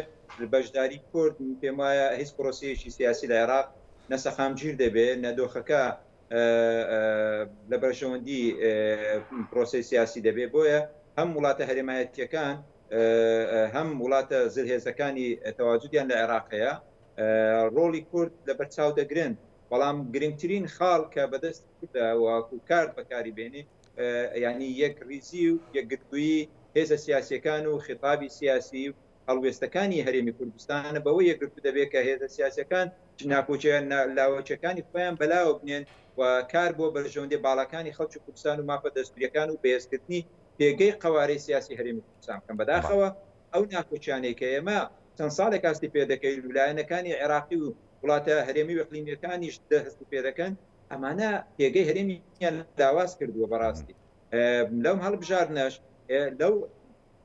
بەشداری کورد پێم وایە هیچ پرۆسیەکی سیاسی لە عێراق نەسەخامگیر دەبێت نەدۆخەکە لە بەرژەوەندی پرۆسی سیاسی دەبێت بۆیە هەم وڵاتە هەرێمایەتیەکان هەم وڵاتە زلهێزەکانی تەواجودیان لە عێراقەیە ڕۆڵی کورد لە بەرچاو دەگرن بەڵام گرنگترین خاڵ کە بەدەست وەکو کارد بەکاری بێنی ینی یەک ریزی و یەکگرتووی هێزە سیاسیەکان و خیتابی سیاسی و هەڵوێستەکانی هەرێمی کوردستانە بەوەی یەکگرتو دەبێت کە هێزە سیاسەکان ناکۆچیان لاوەچەکانی خۆیان بەلاوە بنێن و کار بۆ بەرژەوەندی باڵەکانی خەڵکی کوردستان و ماپە دەستوریەکان و بەهێزکردنی پێگەی قەوارەی سیاسی هەرێمی کوردستان بکەن بەداخەوە ئەو ناکۆچیانەی کە ئێمە چەند ساڵێک کاستی پێ دەکەین ویلایەنەکانی عێراقی و وڵاتە هەرێمی و ئیقلیمیەکانیش دەست پێ دەکەن ئەمانە پێگەی هەرێمیان داواز کردووە بەڕاستی لەم هەڵبژاردنەش لەو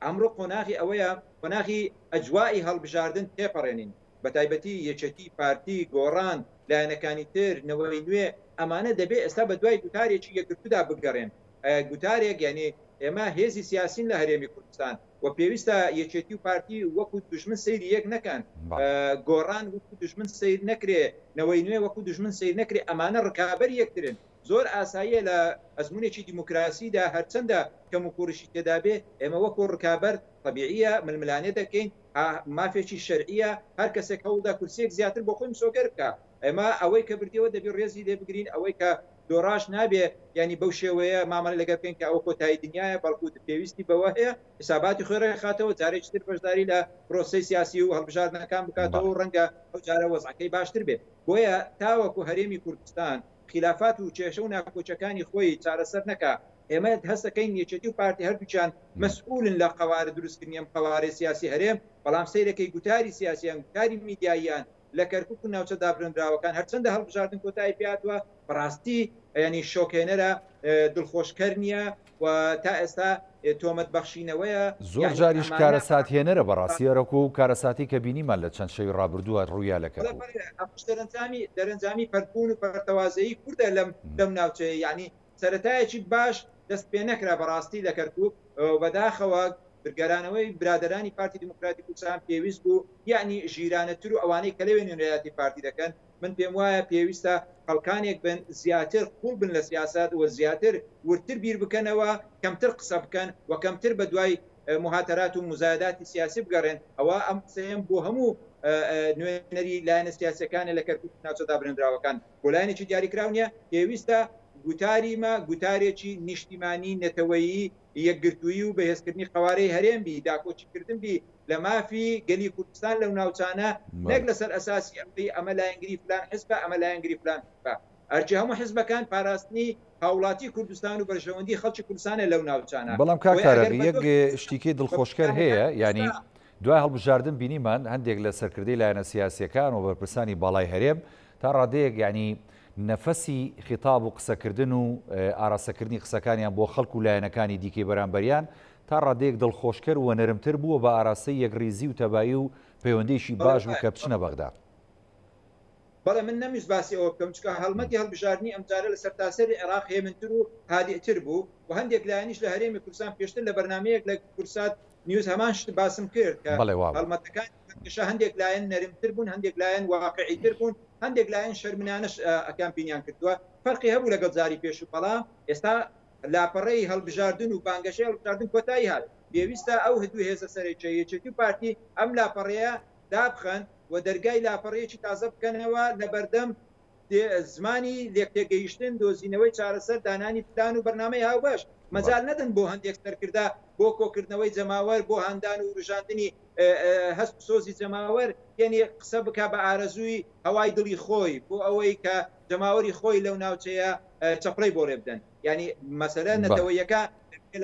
ئەمڕۆ قۆناغی ئەوەیە قۆناغی ئەجوایی هەڵبژاردن تێپەڕێنین بە تایبەتی یەکێتی پارتی گۆڕان لایەنەکانی تر نەوەی نوێ ئەمانە دەبێت ئێستا بە دوای گوتارێکی یەکگرتوودا بگەڕێن گوتارێک یعنی ئێمە هێزی سیاسین لە هەرێمی کوردستان و پێویستە یەکێتی و پارتی وەکو دوژمن سەیری یەک نەکەن گۆڕان وەکو دوژمن سیر نەکرێ نەوەی نوێ وەکو دوژمن سیر نەکرێ ئەمانە ڕکابەر یەکترن زۆر ئاساییە لە ئەزمونێکی دیموکراسیدا هەرچەندە کەم و کوڕشی تێدا بێ ئێمە وەکو ڕکابەر طبیعیە ململانێ دەکەین مافێکی شەرعیە هەر کەسێک هەوڵدا کورسێک زیاتر بۆ خۆی مسۆگەر بکە ئێمە ئەوەی کە بردیەوە دەبێت ڕێزی لێ بگرین ئەوەی کە دۆڕاش نابێ ینی بەو شێوەیە مامەڵە لەگە بکەین کە ئەو کۆتایی دنیاە بەڵکو پێویستی بەوە هەیە حساباتی خۆی خاتەوە جارێکی تر بەشداری لە پرۆسی سیاسی و هەڵبژاردنەکان بکاتەوە و ڕەنگە ئەو جارە وەزعەکەی باشتر بێت بۆیە تاوەکو هەرێمی کوردستان خلافات و کێشە و ناکۆچەکانی خۆی چارەسەر نەکا ئێمە هەستەکەین یەکێتی و پارتی هەردووچان مەسئولن لە قەوارە دروستکردنی ئەم قەوارەی سیاسی هەرێم بەڵام سیرەکەی گوتاری سیاسیان گوتاری میدیاییان لە کەرکووک و ناوچە دابرنراوەکان هەرچەندە هەڵبژاردن کۆتایی پێاتوە بەڕاستی ینی شۆکێنەرە دڵخۆشکەر نییە و تا ئێستا تۆمەت بەخشینەوەیە زۆر جاریش کارە ساتهێنەرە بەڕاستیەرەکو و کارەساتی کە بینیمان لە چەند شەوی ڕابردووە ڕوویا لەکە دەرەنجامی پەرکون و پەرتەوازایی کووردە لەم ناوچەیە ینی سەرەتایەکی باش دەست پێ نەکرا بەڕاستی لە کەرکووک بەداخەوە برگەرانەوەی برادرانی پارتی دموکراتی کوردستان پێویست بوو یعنی ژیرانەتر و ئەوانەی کە لەوێ نوێنەرایەتی پارتی دەکەن من پێم وایە پێویستە خەڵکانێک بن زیاتر قوڵ بن لە سیاست و زیاتر ورتر بیر بکەنەوە کەمتر قسە بکەن و کەمتر بە دوای مهاتەرات و مزایداتی سیاسی بگەڕێن ئەوە ئەم قسەیەم بۆ هەموو نوێنەری لایەنە سیاسەکانە لە کەرکووت ناوچەدا برێنراوەکان بۆ لایەنێکی دیاریکراو نیە پێویستە گوتاریمە گوتارێکی نیشتیمانی نەتەوەیی یەکگرتووی و بەهێزکردنی قوارەی هەرێم بی داکۆچیکردن بی لە مافی گەلی کوردستان لەو ناوچانە نەک لەسەر ئەساسی ئەمە لایەنگری فلان حزبە ئەمە لایەنگری فلان ئەرچی هەموو حزبەکان پاراستنی هاوڵاتی کوردستان و بەرژەوەندی خەڵکی کوردستانە لەو ناوچانە بەڵام کاکتارەقی یەک شتیکەی دڵخۆشکەر هەیە ینی دوای هەڵبژاردن بینیمان هەندێک لە سەرکردەی لایەنە سیاسیەکان و بەرپرسانی باڵای هەرێم تا ڕادەیەک ینی نەفەسی خیتاب و قسەکردن و ئاراسەکردنی قسەکانیان بۆ خەڵک و لایەنەکانی دیکەی بەرامبەریان تا ڕادەیەک دڵخۆشکەر و نەرمتر بووە بە ئاراسەی یەکڕێزی و تەبایی و پەیوەندیشی باش بوو کە بچنە بەغدا. بەڵێ من نەمیست باسی ئەوە بکەم چکە هەڵمەتی هەڵبژاردننی ئەمجارە لە سەرتاسەری عێراق هێمنتر و هادئتر بوو و هەندێک لایەنیش لە هەرێمی کوردستان پێشتر لە بەرنامەیەک لە کورسات نیوز هەمان شت باسم کرد کە هەڵمەتەکان هەندێک لایەن نەرمتر بوون هەندێک لایەن واقعیتر بوون هەندێک لایەن شەرمنانەش ئەکامپینیان کردووە فەرقی هەبوو لەگەڵ جاری پێش و بەڵام ئێستا لاپەڕەی هەڵبژاردن و بانگەشەی هەڵبژاردن کۆتایی هات پێویستە ئەو هەدوو هێزە سەرچەیەکی پارتی ئەم لاپەڕەیە دابخەن و دەرگای لاپەڕەیەکی تازە بکەنەوە لە بەردەم زمانی لێکتێگەیشتن دۆزینەوەی چارەسەر دانانی پلان و بەرنامەی هاوبەش مەجال نەدەن بۆ هەندێک سەرکردا بۆ کۆکردنەوەی جەماوەر بۆ هەندان و ڕژاندنی هەست سۆزی جەماوەر یعنی قسە بک بە ئارەزووی هەوای دڵی خۆی بۆ ئەوەی کە جەماوەری خۆی لەو ناوچەیە چەپڕی بۆ ڕێ بدەن یعنی مەسەلە نەتەوەیەکە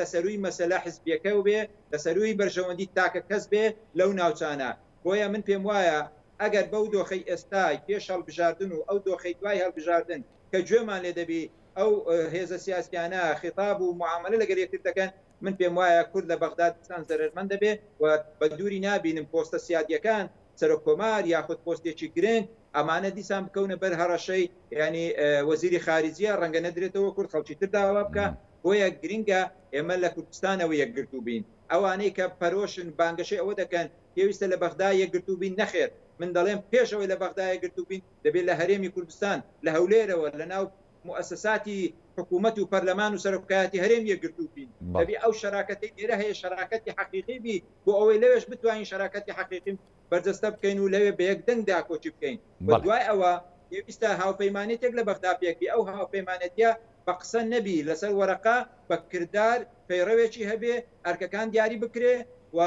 لە سەروی مەسەلە حزبیەکە و بێ لە سەروی بەرژەوەندی تاکە کەس بێ لەو ناوچانە بۆیە من پێم وایە ئەگەر بەو دۆخەی ئێستای پێش هەڵبژاردن و ئەو دۆخەی دوای هەڵبژاردن کە گوێمان لێ دەبی ئەو هێزە سیاسیانە خیتاب و معاملە لەگەر یەکتر دەکەن من پێم وایە کورد لە بەغدادستان زەرمەند دەبێ و بە دووری نابینم پۆستە سیادیەکان سەرۆک کۆمار یاخود پۆستێکی گرنگ ئەمانە دیسان بکەونە بەر هەڕەشەی ینی وەزیری خارجیە ڕەنگە نەدرێتەوە کورد خەڵکی تر داوا بکە بۆیە گرنگە ئێمە لە کوردستانەوە یەکگرتو بین ئەوانەی کە پەرۆشن بانگەشەی ئەوە دەکەن پێویستە لە بەغدا یەکگرتو بین نەخێر من دەڵێم پێشەوەی لە بەغدا یەکگرتو بین دەبێت لە هەرێمی کوردستان لە هەولێرەوە لە ناو مؤسساتی حکوومەت و پەرلەمان و سەرۆکایەتی هەرێم یەکگرتو بین دەبێت ئەو شەراکەتی لێرە هەیە شەراکەتی حەقیقی بی بۆ ئەوەی لەوێش بتوانین شەراکەتی حەقیقی بەرجەستە بکەین و لەوێ بە یەک دەنگدا کۆچی بکەین بە دوای ئەوە پێویستە هاوپەیمانێتێک لە بەغدا پێکبی ئەو هاوپەیمانەتیە بە قسە نەبی لەسەر وەرەقا بە کردار پەیڕەوێکی هەبێ ئەرکەکان دیاری بکرێ و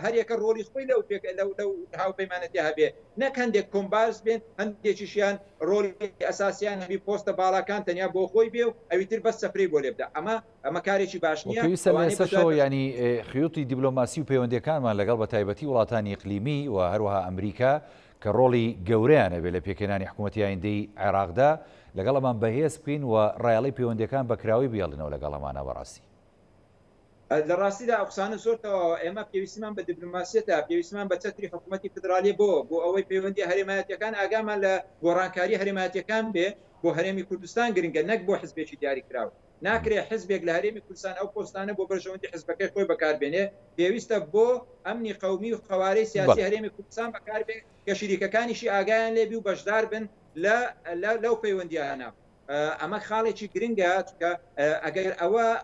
هەرێکە ڕۆلی خۆی لەو هاوپەیمانەتی هەبێ نەک هەندێک کۆمبارس بێن هەندێکیشیان ڕۆلی ئەساسیان هەبی پۆستە باڵاکان تەنیا بۆ خۆی بێ و ئەویتر بەس سەفرەی بۆ لێبدا ئەمە کارێکی باش نییە پێویستە ینی خیوتی دیبلۆماسی و پەیوەندەکانمان لەگەڵ بە تایبەتی وڵاتانی ئیقلیمی و هەروەها ئەمریکا کە ڕۆڵی گەورەیانە بێ لە پێکێنانی حکوومەتی ئایندەی عێراقدا لەگەڵ ئەمان بەهێز بکەین و ڕایەڵی پەیوەندەکان بەکراوی بێڵنەوە لەگەڵ ئەمانە بەڕاستی لە ڕاستیدا ئەوقسانە زۆرتەوە ئێمە پێویستمان بە دیبلۆماسیەتە پێویستمان بە چەتری حکوومەتی فدرالی بۆ ئەوەی پەیوەندی هەرێمایەتیەکان ئاگامان لە گۆڕانکاری هەرێمایەتیەکان بێ بۆ هەرێمی کوردستان گرنگە نەک بۆ حزبێکی دیاریکراوە ناکرێ حزبێک لە هەرێمی کوردستان ئەو پۆستانە بۆ بەرژەوەندی حزبەکەی خۆی بەکاربێنێ پێویستە بۆ ئەمنی قەومی و خەوارەی سیاسی هەرێمی کوردستان بەکاربێ کە شیریکەکانیشی ئاگایان لێبی و بەشدار بن لەو پەیوەندیانە ئەمە خاڵێکی گرنگە کە ئەگەر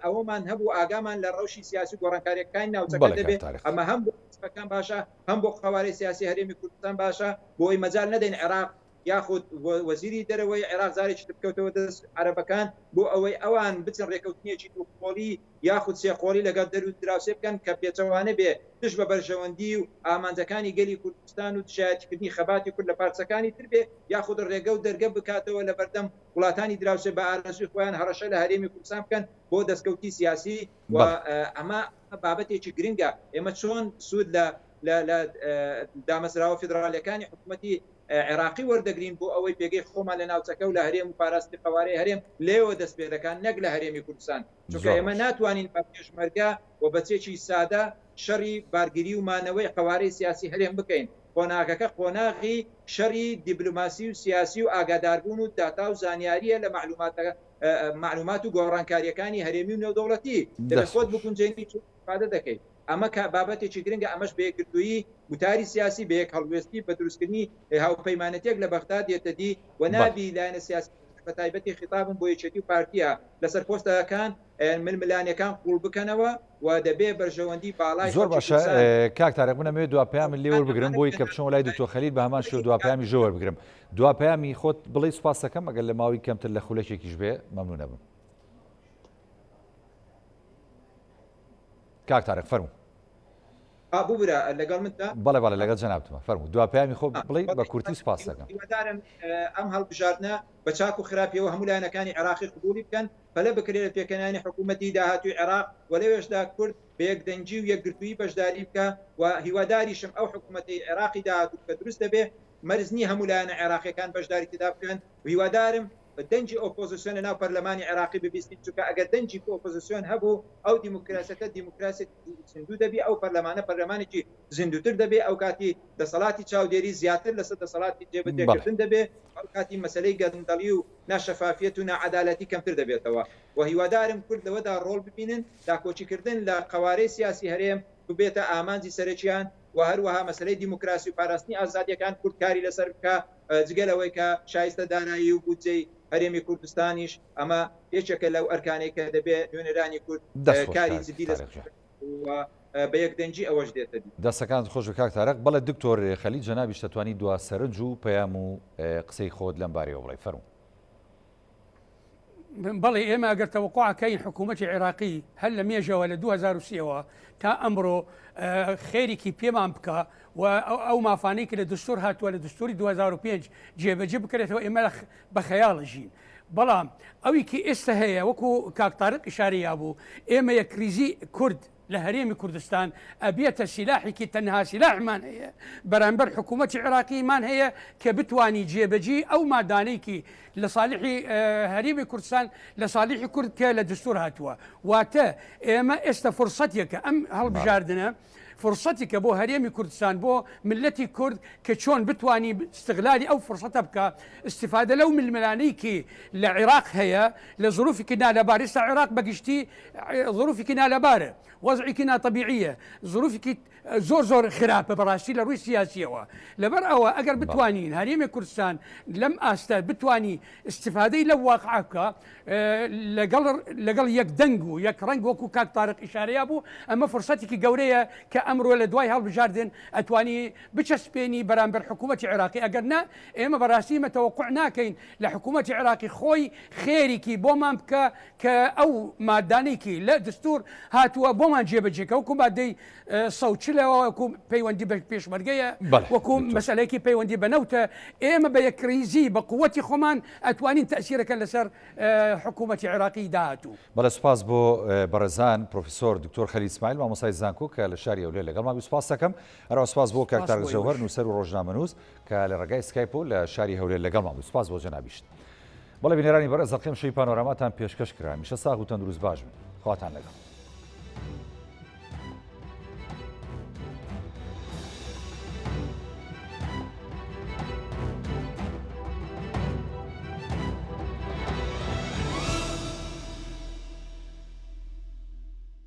ئەوەمان هەبوو ئاگامان لە ڕەوشی سیاسی گۆڕانکاریەکانی ناوچەکە دەبێت ئەمە هەم بۆ حزبەکان باشە هەم بۆ خەوارەی سیاسی هەرێمی کوردستان باشە بۆی مەجال نەدەین عێراق یاخود وەزیری دەرەوەی عێراق زارێکی بکەوتەوە دەست عەرەبەکان بۆ ئەوەی ئەوان بچن ڕێکەوتنیەکی دووقۆڵی یاخود سێقۆڵی لەگەڵ دەرو دراوسێ بکەن کە پێچەوانە بێ تش بە بەرژەوەندی و ئامانجەکانی گەلی کوردستان و تشایەتیکردنی خەباتی کورد لە پارچەکانی تر بێ یاخود ڕێگە و دەرگە بکاتەوە لە بەردەم وڵاتانی دراوسێ بە ئارەزوی خۆیان هەڕەشە لە هەرێمی کوردستان بکەن بۆ دەستکەوتی سیاسی و ئەمە بابەتێکی گرنگە ئێمە چۆن سوود لە دامەزراوە فیدرالیەکانی حکوومەتی عێراقی وەردەگرین بۆ ئەوەی پێگەی خۆمان لە ناوچەکە و لە هەرێم و پاراستی قەوارەی هەرێم لێوە دەست پێ دەکەن نەک لە هەرێمی کوردستان چونکە ئێمە ناتوانین بە پێشمەرگە و بەچێکی سادە شەڕی بارگیری و مانەوەی قەوارەی سیاسی هەرێم بکەین قۆناغەکە قۆناغی شەڕی دیبلۆماسی و سیاسی و ئاگاداربوون و داتا و زانیاریە لە معلومات و گۆڕانکاریەکانی هەرێمی و نێودەوڵەتی دەبێت خۆت بکونجێنی استفادە دەکەیت ئەمە بابەتێکی گرنگە ئەمەش بەیەکگرتووی وتاری سیاسی بە یەک هەڵوێستی بە دروستکردنی هاوپەیمانەتێک لە بەغداد دێتە دی و نابی لایەنە سیاسی بە تایبەتی خیتابم بۆ یەکێتی و پارتیە لەسەر پۆستەکان ململانیەکان قوڵ بکەنەوە و دەبێ بەرژەوەندی باڵای زۆر باشە کاک تارێق بنەمێ دوپەیامی لێوە بگرم بۆی کە بچۆن لای دکتۆر خەلیل بە هەمان شێوە دوپەیامی ژۆوە بگرم دوپەیامی خۆت بڵێ سوپاس دەکەم ئەگەر لە ماوەی کەمتر لە خولەکێکیش بێ مەمنونە بم کاک تارێق فەرموو بوورە لەگەڵ مندا بەڵێ بەڵێ لەگەڵ جەنابتمە فەرموو دوپەیامی خۆ بڵێ بە کورتی سوپاس دەکەم هیوادارم ئەم هەڵبژاردنە بە چاک و خراپیەوە هەموو لایەنەکانی عێراقی قبولی بکەن پەلە بکرێت پێکەنانی حکوومەتی داهاتووی عێراق و لەوێشدا کورد بە یەکدەنگی و یەکگرتووی بەشداری بکە و هیواداریشم ئەو حکوومەتی عێراقی داهاتوو کە دروست دەبێ مەرزنی هەموو لایەنە عێراقیەکان بەشداری تێدا بکەن و هیوادارم دەنجی ئۆپۆزیسیۆن لەناو پەرلەمانی عێراقی ببیستی چونکە ئەگەر دەنجی ئۆپۆزیسیۆن هەبوو ئەو دیموکراسەکە دیموکراسی زیندوو دەبی ئەو پەرلەمانە پەرلەمانێکی زیندووتر دەبێ ئەو کاتی دەسەڵاتی چاودێری زیاتر لەسەر دەسەڵاتی جێبەجێکردن دەبێ ئەو کاتی مەسلەی گەندەڵی و ناشەفافیەت و نەعەدالەتی کەمتر دەبێتەوە و هیوادارم کورد لەوەدا ڕۆڵ ببینن داکۆچیکردن لە قوارەی سیاسی هەرێم ببێتە ئامانجی سەرەکیان و هەروەها مەسلەی دیموکراسی و پاراستنی ئازادیەکان کورد کاری لەسەر بکە جگەلەوەی کە شایستە دانایی و بودجەی هەرێمی کوردستانیش ئەمە یەکێکە لەو ئەرکانەی کە دەبێت نوێنەرانی کورد کاری جدی و بە یەکدەنجی ئەوەش دێتە دی دەستەکان خۆش کاک تارێق بەڵێ دکتۆر خەلیل جەنابیش دەتوانی دوا سەرنج و پەیام و قسەی خۆت لەم بارەوە بڵێ فەرموو بەڵێ ئێمە ئەگەر تەوەقوعەکەین حکوومەتی عێراقی هەر لە مێژەوە لە 2023ەوە تا ئەمڕۆ خێریکی پێمان بکە و ئەو مافانەی کە لە دستور هاتووە لە دستوری 2005 جێبەجێ بکرێتەوە ئێمە بە خەیاڵەژین بەڵام ئەوی کە ئێستا هەیە وەکو کاک تارق ئیشارەیە بوو ئێمە یەک کریزی کورد لە هەرێمی کوردستان ئەبێتە سیلاحێکی تەنها سیلاحمان هەیە بەرامبەر حکوومەتی عێراقیمان هەیە کە بتوانی جێبەجێ ئەو مادانەیەکی لە صالحی هەرێمی کوردستان لە صالحی کورد کە لە دستور هاتووە واتە ئێمە ئێستا فرسەتێکە ئەم هەڵبژاردنە فرسەتێکە بۆ هەرێمی کوردستان بۆ ملەتی کورد کە چۆن بتوانی استغلالی ئەو فرسەتە بکە استفادە لەو ململانەیەکی لە عێراق هەیە لە ظروفێکی نالەبار ئێستا عێراق بەگشتی ظروفێکی نالەبارە وەزعێکی ناتەبیعیە ظروفێکی زۆر خراپە بەڕاستی لە ڕووی سیاسیەوە لەبەر ئەوە ئەگەر بتوانین هەرێمی کوردستان لەم ئاستا بتوانی استفادەی لە واقع بکە لەگەڵ یەک دەنگ و یەک ڕەنگ وەکو کاک تارق ئیشارەیە بوو ئەمە فرسەتێکی گەورەیە کە ئەمڕۆ لە دوای هەڵبژاردن ئەتوانی بچەسپێنی بەرامبەر حکوومەتی عێراقی ئەگەر نا ئێمە بەڕاستی مەتەوەقع ناکەین لە حکوومەتی عێراقی خۆی خێریکی بۆمان بکە کە ئەو مادانێکی لە دستور هاتووە بۆمان جێبەجێکە وەکو مادەی سەوچلەوە وەکو پەیوەندی بە پێشمەرگەیە وەکو مەسەلەیەکی پەیوەندی بەنەوتە ئێمە بە یەکریزی بە قووەتی خۆمان ئەتوانین تەسیرەکە لەسەر حکوومەتی عێراقی داهاتوو بەڵێ سوپاس بۆ بەڕێزان پرۆفیسۆر دکتۆر خەلیل ئیسماعیل مامۆستای زانکۆ کە لە شاری ئەولێ لەگەڵ ماوی سوپاس دەکەم هەروە سوپاس بۆ کاک تارق جەوهەر نووسەر و ڕۆژنامەنووس کە لە ڕێگای سکایپ و لە شاری هەولێر لەگەڵ ماوی سوپاس بۆ جەنابیشت بەڵێ بینێرانی بەڕێز دەڵقەم شەی پانۆراماتان پێشکەش کرا میشە ساغ و تەندروست باش بن خواتان لەگەڵ